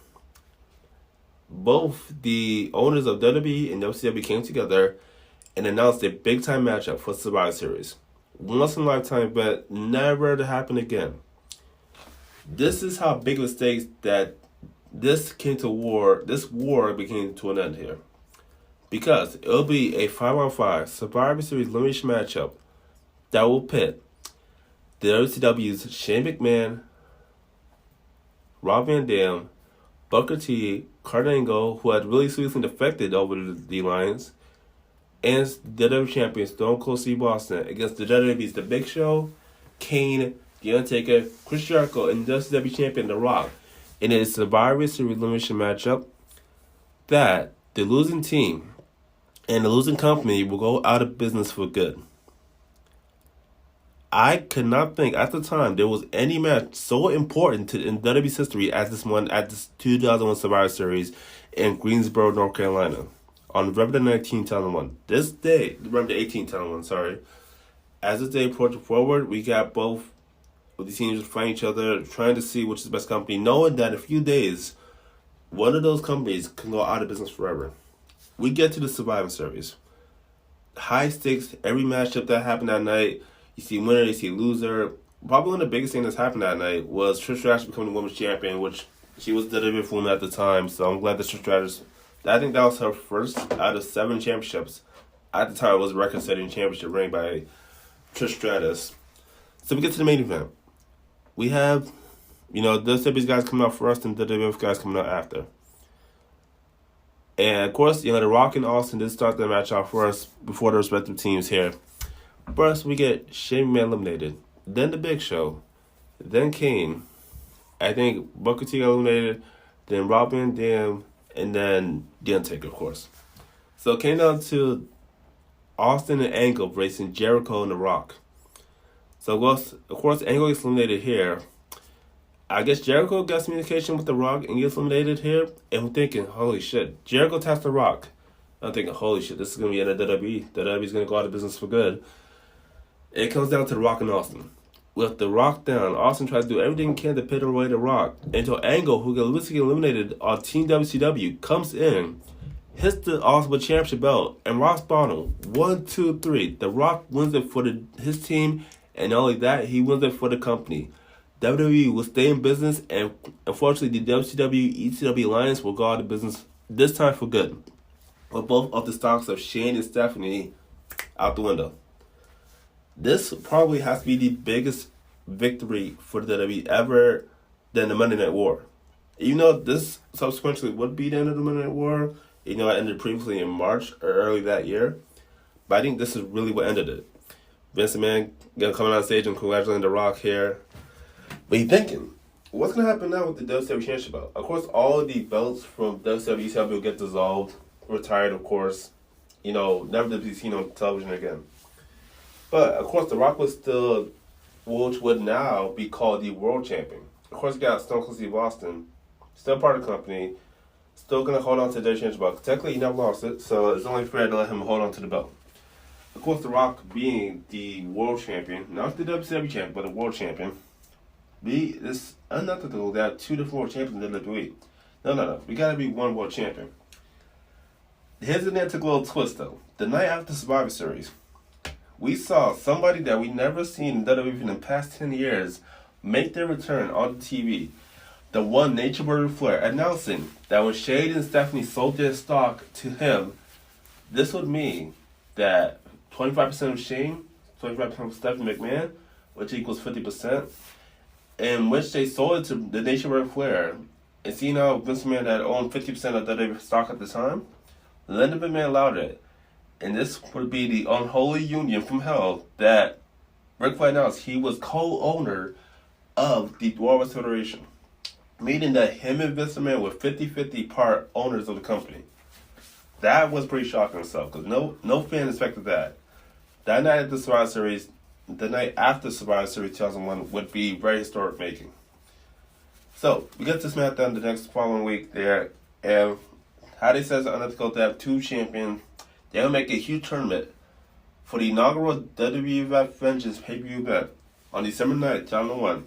Both the owners of WWE and WCW came together and announced a big-time matchup for Survivor Series. Once-in-a-lifetime event, never to happen again. This is how big of a stakes that this war became to an end here. because it'll be a 5-on-5 Survivor Series elimination matchup that will pit the WCW's Shane McMahon, Rob Van Dam, Booker T, Kurt Angle, who had really seriously defected over the Alliance, and the WWE Champion Stone Cold Steve Austin against the WWE's The Big Show, Kane, The Undertaker, Chris Jericho, and WWE Champion The Rock. In a Survivor Series elimination matchup that the losing team and the losing company will go out of business for good. I could not think at the time there was any match so important in WWE's history as this one at this 2001 Survivor Series in Greensboro, North Carolina, on November 19, 2001. This day, November 18, 2001, sorry. As this day approached forward, we got both of the teams fighting each other, trying to see which is the best company, knowing that in a few days, one of those companies can go out of business forever. We get to the Survivor Series. High stakes, every matchup that happened that night. You see winner, you see loser. Probably one of the biggest things that's happened that night was Trish Stratus becoming the women's champion, which she was the WWE woman at the time. So I'm glad that Trish Stratus, I think that was her first out of 7 championships. At the time, it was a record-setting championship ring by Trish Stratus. So we get to the main event. We have, the WWE's guys coming out first and the WWF guys coming out after. And of course, The Rock and Austin did start the match off first before the respective teams here. First, we get Shane McMahon eliminated. Then The Big Show. Then Kane. I think Booker T got eliminated. Then Rob Van Dam. And then The Undertaker, of course. So it came down to Austin and Angle racing Jericho and The Rock. So, of course, Angle gets eliminated here. I guess Jericho gets communication with The Rock and gets eliminated here. And I'm thinking, holy shit. Jericho taps The Rock. I'm thinking, holy shit, this is going to be in the WWE. WWE's going to go out of business for good. It comes down to The Rock and Austin. With The Rock down, Austin tries to do everything he can to pit away The Rock until Angle, who got literally eliminated on Team WCW, comes in, hits the Ultimate Championship belt, and Rock's bottom. 1, 2, 3. The Rock wins it for his team, and not only that, he wins it for the company. WWE will stay in business, and unfortunately, the WCW ECW alliance will go out of business this time for good, with both of the stocks of Shane and Stephanie out the window. This probably has to be the biggest victory for the WWE ever than the Monday Night War. Even though this subsequently would be the end of the Monday Night War, it ended previously in March or early that year, but I think this is really what ended it. Vince McMahon coming on stage and congratulating The Rock here. But you're thinking, what's going to happen now with the WWE Championship belt? Of course, all of the belts from WWE ECW will get dissolved, retired, of course. Never to be seen on television again. But, of course, The Rock was still, which would now be called the World Champion. Of course, you got Stone Cold Steve Austin, still part of the company, still going to hold on to their championship belt. Technically, he never lost it, so it's only fair to let him hold on to the belt. Of course, The Rock being the World Champion, not the WCW Champion, but the World Champion, it's unethical to have 2 different World Champions in the WWE. No. We got to be one World Champion. Here's an antique little twist, though. The night after Survivor Series, we saw somebody that we never seen in WWE in the past 10 years make their return on TV. The one Nature Boy Flair announcing that when Shade and Stephanie sold their stock to him, this would mean that 25% of Shane, 25% of Stephanie McMahon, which equals 50%, in which they sold it to the Nature Boy Flair. And seeing how Vince McMahon had owned 50% of WWE stock at the time, Linda McMahon allowed it. And this would be the unholy union from hell that Ric Flair announced he was co-owner of the World Wrestling Federation. Meaning that him and Vince McMahon were 50-50 part owners of the company. That was pretty shocking itself, because no fan expected that. That night at the Survivor Series, the night after Survivor Series 2001 would be very historic making. So, we get to SmackDown the next following week there, and how they says unethical to have 2 champions. They'll make a huge tournament for the inaugural WWF Vengeance pay-per-view event on December 9th, 2001.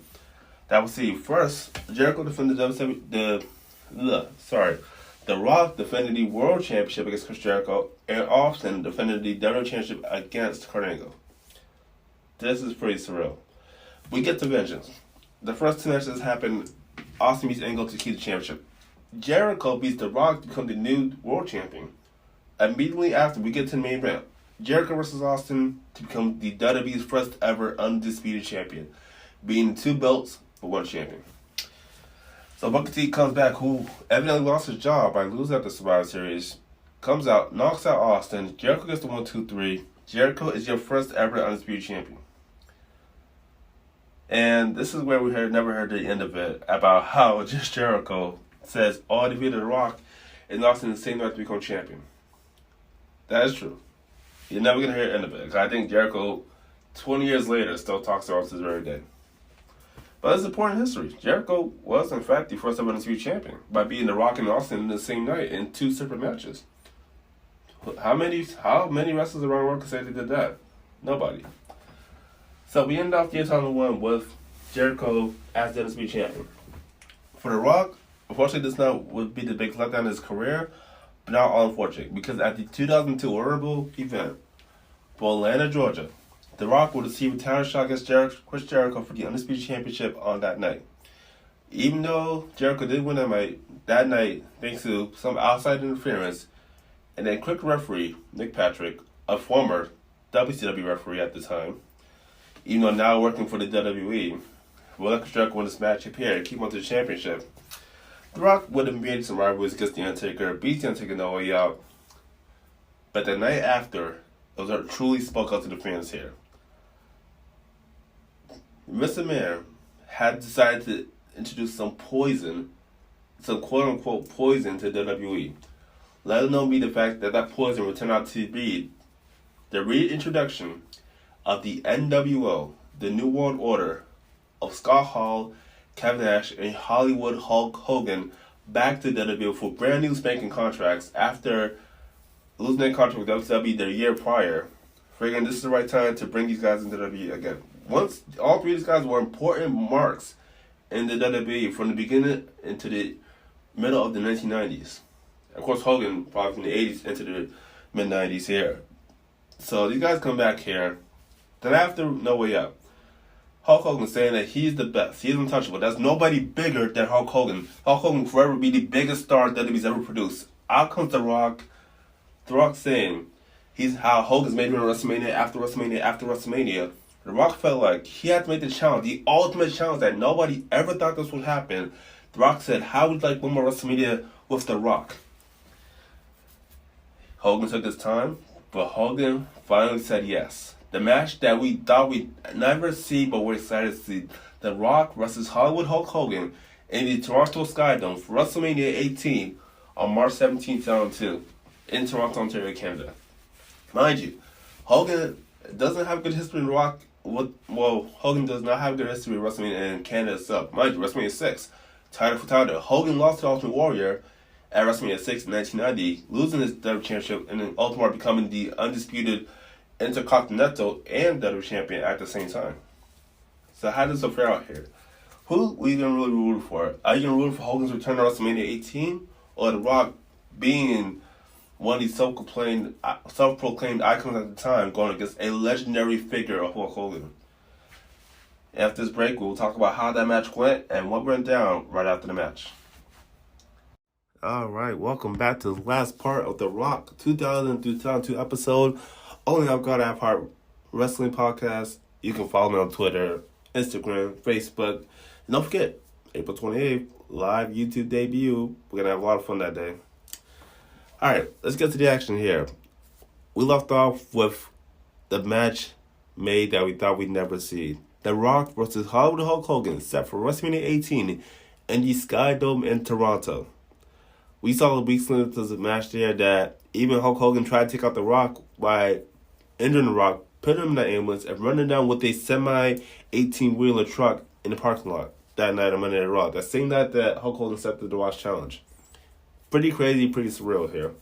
That will see first Jericho defended The Rock defended the World Championship against Chris Jericho, and Austin defended the WWE Championship against Kurt Angle. This is pretty surreal. We get to Vengeance. The first 2 matches happen. Austin beats Angle to keep the championship. Jericho beats The Rock to become the new World Champion. Immediately after, we get to the main event. Jericho versus Austin to become the WWE's first ever undisputed champion, beating 2 belts for 1 champion. So Booker T comes back, who evidently lost his job by losing at the Survivor Series, comes out, knocks out Austin. Jericho gets the 1, 2, 3. Jericho is your first ever undisputed champion. And this is where we never heard the end of it, about how just Jericho says all defeated The Rock and Austin the same night to become champion. That is true. You're never going to hear the end of it. Because I think Jericho, 20 years later, still talks about this very day. But it's important history. Jericho was, in fact, the first ever undisputed champion by beating The Rock and Austin in the same night in 2 separate matches. How many wrestlers around the world can say they did that? Nobody. So we end off year 2001 with Jericho as the undisputed champion. For The Rock, unfortunately, this now would be the big letdown in his career, but not all unfortunate, because at the 2002 Honorable event for Atlanta, Georgia, The Rock would receive a talent shot against Chris Jericho for the Undisputed Championship on that night. Even though Jericho did win that night thanks to some outside interference, and then quick referee, Nick Patrick, a former WCW referee at the time, even though now working for the WWE, will let Chris Jericho win this match here and keep on to the championship. The Rock would have made some rivalries against The Undertaker, beat The Undertaker no way out. But the night after, it was truly spoke out to the fans here. Mr. Man had decided to introduce some poison, some quote-unquote poison to WWE. Let alone be the fact that that poison would turn out to be the reintroduction of the NWO, the New World Order, of Scott Hall, Kevin Nash, and Hollywood Hulk Hogan back to WWE for brand new spanking contracts after losing their contract with WWE the year prior. Figuring this is the right time to bring these guys into WWE again. Once all 3 of these guys were important marks in the WWE from the beginning into the middle of the 1990s. Of course, Hogan probably from the 80s into the mid-90s here. So these guys come back here. Then after No Way Out, Hulk Hogan saying that he's the best. He's untouchable. There's nobody bigger than Hulk Hogan. Hulk Hogan will forever be the biggest star WWE's ever produced. Out comes The Rock. The Rock saying he's how Hogan's made it in WrestleMania after WrestleMania after WrestleMania. The Rock felt like he had to make the challenge, the ultimate challenge that nobody ever thought this would happen. The Rock said, how would you like one more WrestleMania with The Rock? Hogan took his time, but Hogan finally said yes. The match that we thought we'd never see, but we're excited to see. The Rock versus Hollywood Hulk Hogan in the Toronto Skydome for WrestleMania 18 on March 17, 2002 in Toronto, Ontario, Canada. Mind you, Hogan doesn't have good history in Rock. Hogan does not have good history with WrestleMania in Canada itself. Mind you, WrestleMania 6, title for title. Hogan lost to Ultimate Warrior at WrestleMania 6 in 1990, losing his WWE Championship and then ultimately becoming the undisputed Intercontinental and WWE Champion at the same time. So how does it fare out here? Who are you going to really root for? Are you going to root for Hogan's return to WrestleMania 18 or The Rock being one of these self-proclaimed icons at the time going against a legendary figure of Hulk Hogan? After this break, we'll talk about how that match went and what went down right after the match. Alright, welcome back to the last part of the Rock 2002 episode, only on God App Heart Wrestling Podcast. You can follow me on Twitter, Instagram, Facebook. And don't forget, April 28th, live YouTube debut. We're going to have a lot of fun that day. Alright, let's get to the action here. We left off with the match made that we thought we'd never see. The Rock versus Hollywood Hulk Hogan set for WrestleMania 18 in the Skydome in Toronto. We saw the weeks into the match there that even Hulk Hogan tried to take out The Rock by injuring The Rock, putting him in the ambulance, and running down with a semi-18-wheeler truck in the parking lot that night on Monday Night Raw. That same night that Hulk Hogan accepted The Rock's challenge. Pretty crazy, pretty surreal here.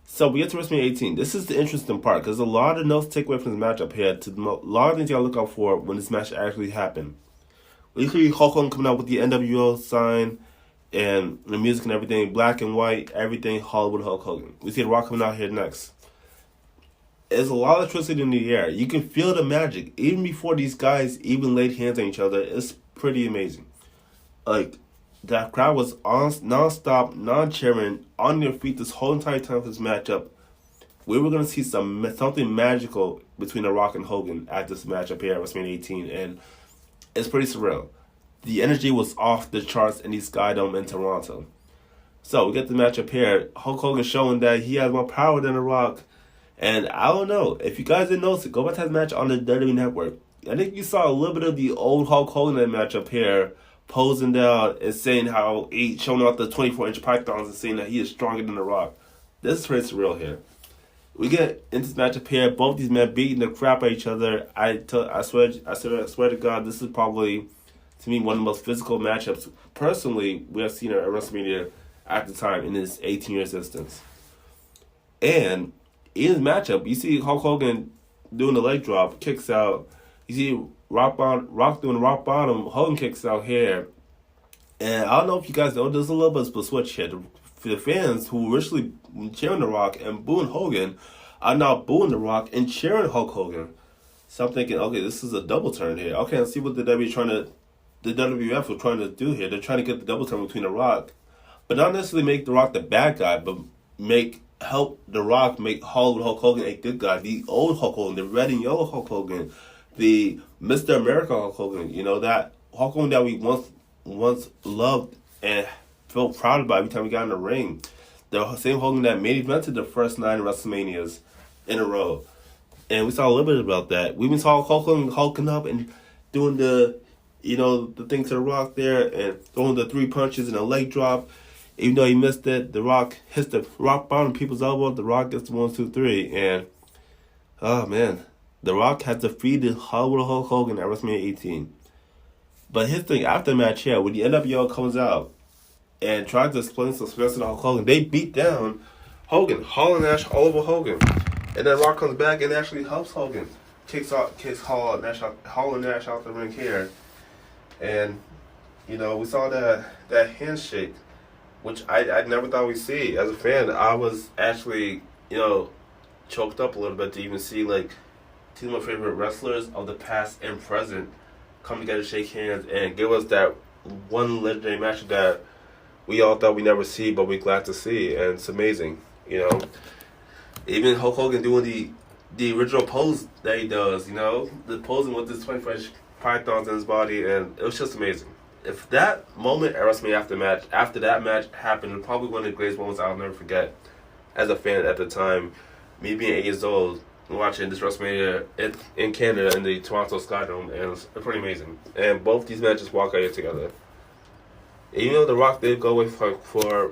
So we get to WrestleMania 18. This is the interesting part because there's a lot of notes to take away from this matchup here. A lot of things you gotta look out for when this match actually happened. We see Hulk Hogan coming out with the NWO sign and the music and everything, black and white, everything Hollywood Hulk Hogan. We see The Rock coming out here next. There's a lot of electricity in the air. You can feel the magic. Even before these guys even laid hands on each other, it's pretty amazing. Like, that crowd was non-stop, non-cheering, on their feet this whole entire time for this matchup, we were going to see something magical between The Rock and Hogan at this matchup here at WrestleMania 18, and it's pretty surreal. The energy was off the charts in the Skydome in Toronto. So we get the matchup here. Hulk Hogan showing that he has more power than The Rock. And I don't know, if you guys didn't notice it, go back to that match on the WWE Network. I think you saw a little bit of the old Hulk Hogan in that matchup here, posing down and saying how he showing off the 24-inch pythons and saying that he is stronger than The Rock. This is pretty surreal here. We get into this matchup here. Both these men beating the crap out of each other. I swear to God, this is probably, to me, one of the most physical matchups, personally, we have seen at WrestleMania at the time in this 18-year existence. And in this matchup, you see Hulk Hogan doing the leg drop, kicks out. You see Rock doing the rock bottom, Hogan kicks out here. And I don't know if you guys know, there's a little bit of a switch here. For the fans who were originally cheering The Rock and booing Hogan are now booing The Rock and cheering Hulk Hogan. So I'm thinking, okay, this is a double turn here. Okay, let's see what the WWF was trying to do here. They're trying to get the double turn between The Rock, but not necessarily make The Rock the bad guy, but help The Rock make Hollywood Hulk Hogan a good guy. The old Hulk Hogan, the red and yellow Hulk Hogan, the Mr. America Hulk Hogan. You know, that Hulk Hogan that we once loved and felt proud about every time we got in the ring. The same Hogan that main evented the first 9 WrestleManias in a row. And we saw a little bit about that. We even saw Hulk Hogan hulking up and doing the thing to The Rock there and throwing the 3 punches and a leg drop. Even though he missed it, The Rock hits the rock bottom people's elbow. The Rock gets the 1, 2, 3. And, oh man, The Rock has defeated Hollywood Hulk Hogan at WrestleMania 18. But his thing after the match here, when the NWO comes out and tries to explain some success to Hulk Hogan, they beat down Hogan, hauling Nash all over Hogan. And then Rock comes back and actually helps Hogan. Kicks Hall and Nash out the ring here. And, we saw that handshake, which I never thought we'd see. As a fan, I was actually, choked up a little bit to even see, two of my favorite wrestlers of the past and present come together, shake hands, and give us that one legendary match that we all thought we never see, but we're glad to see. And it's amazing, Even Hulk Hogan doing the original pose that he does, the posing with this 25 pythons in his body, and it was just amazing. If that moment at WrestleMania after that match happened, probably one of the greatest moments I'll never forget as a fan at the time. Me being 8 years old, watching this WrestleMania in Canada in the Toronto Skydome, and it was pretty amazing. And both these matches walk out here together. Even though The Rock did go away for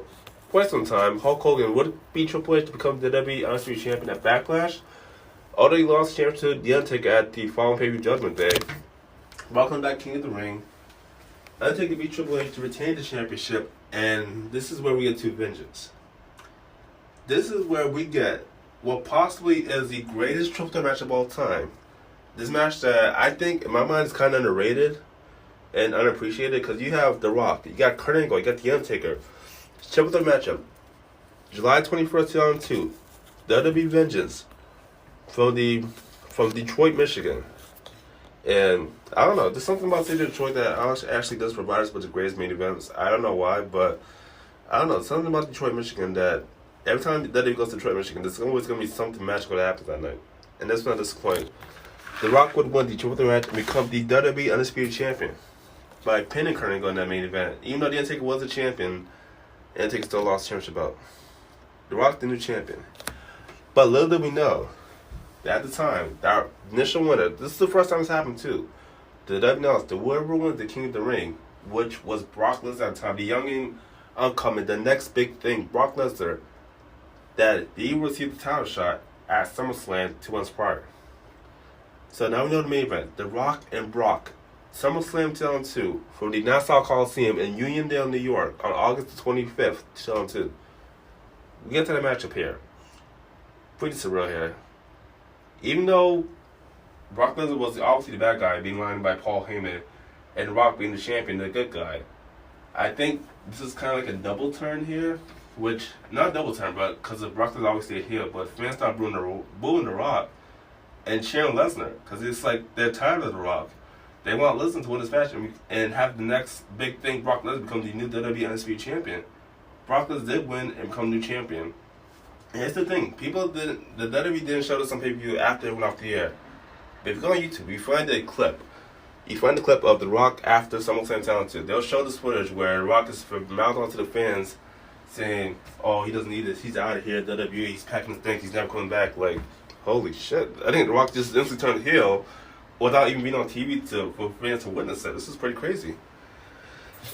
quite some time, Hulk Hogan would beat Triple H to become the WWE Undisputed Champion at Backlash. Although he lost the championship to The Undertaker at the following pay-per-view Judgment Day, Rock comes back King of the Ring. Undertaker beat Triple H to retain the championship, and this is where we get to Vengeance. This is where we get what possibly is the greatest triple threat match of all time. This match that I think, in my mind, is kind of underrated and unappreciated because you have The Rock, you got Kurt Angle, you got The Undertaker. Triple threat matchup, July 21st, 2002. WWE Vengeance from Detroit, Michigan. And I don't know, there's something about City of Detroit that actually does provide us with the greatest main events. I don't know why, but I don't know, something about Detroit, Michigan that every time WWE goes to Detroit, Michigan, there's always going to be something magical that happens that night. And that's not disappointing. The Rock would win the triple threat match and become the WWE Undisputed Champion by pinning Kurt Angle in that main event. Even though The Undertaker was the champion, The Undertaker still lost the championship belt. The Rock, the new champion. But little did we know, at the time, our initial winner, this is the first time this happened too, the WWE announced the whoever wins the King of the Ring, which was Brock Lesnar at the time, the youngin' upcoming, the next big thing, Brock Lesnar, that he received the title shot at SummerSlam 2 months prior. So now we know the main event, The Rock and Brock, SummerSlam 2002, from the Nassau Coliseum in Uniondale, New York, on August the 25th, 2002. We get to the matchup here. Pretty surreal here. Even though Brock Lesnar was obviously the bad guy, being lined by Paul Heyman, and Rock being the champion, the good guy, I think this is kind of like a double turn here, which, not double turn, but because Brock is obviously a heel, but fans start booing the Rock and cheering Lesnar, because it's like they're tired of the Rock. They want Lesnar to win this match and have the next big thing, Brock Lesnar become the new WWE Undisputed Champion. Brock Lesnar did win and become new champion. And here's the thing: the WWE didn't show this on pay-per-view after it went off the air. But if you go on YouTube, you find a clip. You find the clip of The Rock after SummerSlam Talented. They'll show this footage where The Rock is mouthing onto the fans, saying, "Oh, he doesn't need this. He's out of here. WWE. He's packing his things. He's never coming back." Like, holy shit! I think The Rock just instantly turned heel without even being on TV for fans to witness it. This is pretty crazy.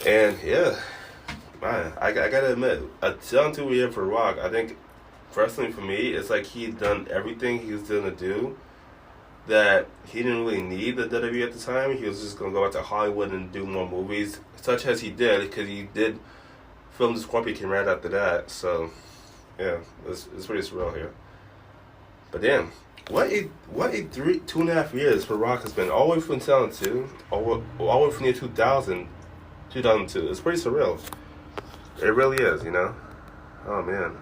And yeah, man, I gotta admit, a 2 year for Rock. I think personally for me, it's like he'd done everything he was gonna do. That he didn't really need the WWE at the time. He was just gonna go out to Hollywood and do more movies, such as he did, because he did film The Scorpion King right after that. So yeah, it's pretty surreal here. But damn, what a 2.5 years for Rock has been, all the way from 2002, all the way from the year 2002. It's pretty surreal. It really is, you know. Oh man.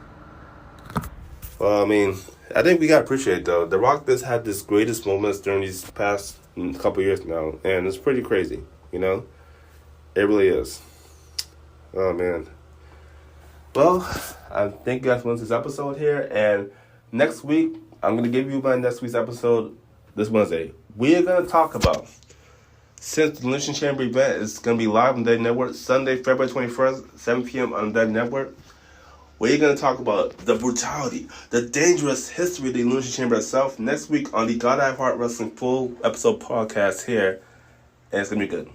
Well, I mean, I think we gotta appreciate it, though. The Rock has had his greatest moments during these past couple years now, and it's pretty crazy, you know? It really is. Oh, man. Well, I thank you guys for listening to this episode here, and next week, I'm going to give you my next week's episode this Wednesday. We are going to talk about, since the Elimination Chamber event is going to be live on the network Sunday, February 21st, 7 p.m. on the network, we're going to talk about the brutality, the dangerous history of the Elimination Chamber itself next week on the God I Have Heart Wrestling full episode podcast here, and it's going to be good.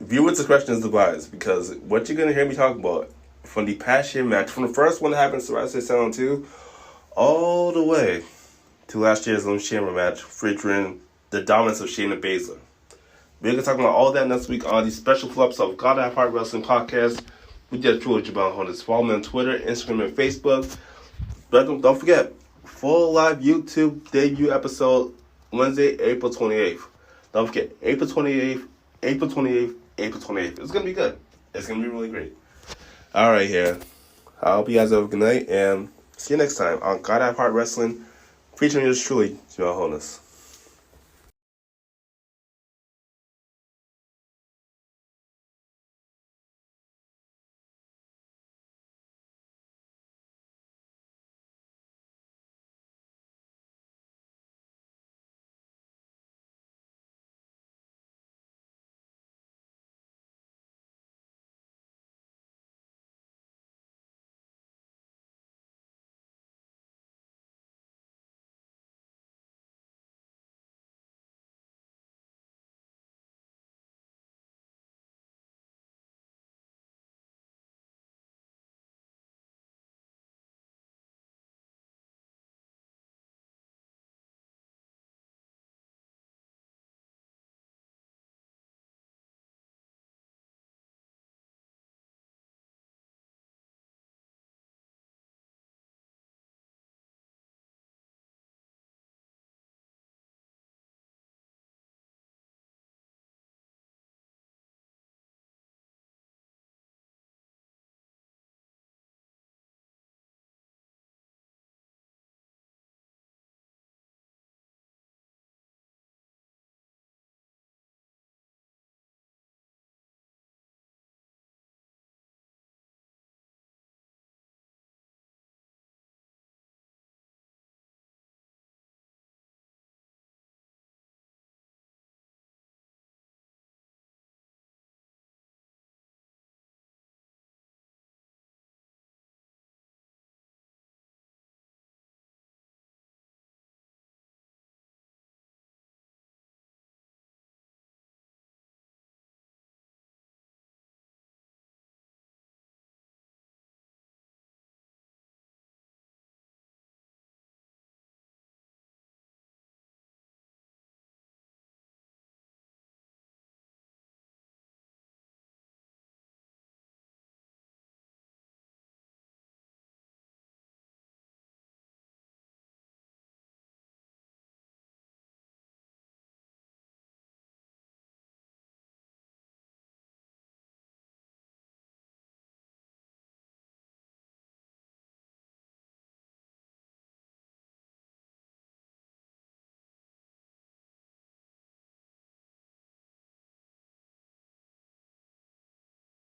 Viewer discretion is advised, because what you're going to hear me talk about from the past year match, from the first one that happened to Survivor Series 2, all the way to last year's Elimination Chamber match featuring the dominance of Shayna Baszler. We're going to talk about all that next week on the special full episode of God I Have Heart Wrestling podcast. We just truly Jabal Hondas. Follow me on Twitter, Instagram, and Facebook. But don't forget, full live YouTube debut episode Wednesday, April 28th. Don't forget, April 28th, April 28th, April 28th. It's going to be good. It's going to be really great. All right, here. I hope you guys have a good night, and see you next time on God I Have Heart Wrestling, featuring yours truly, Jabal Hondas.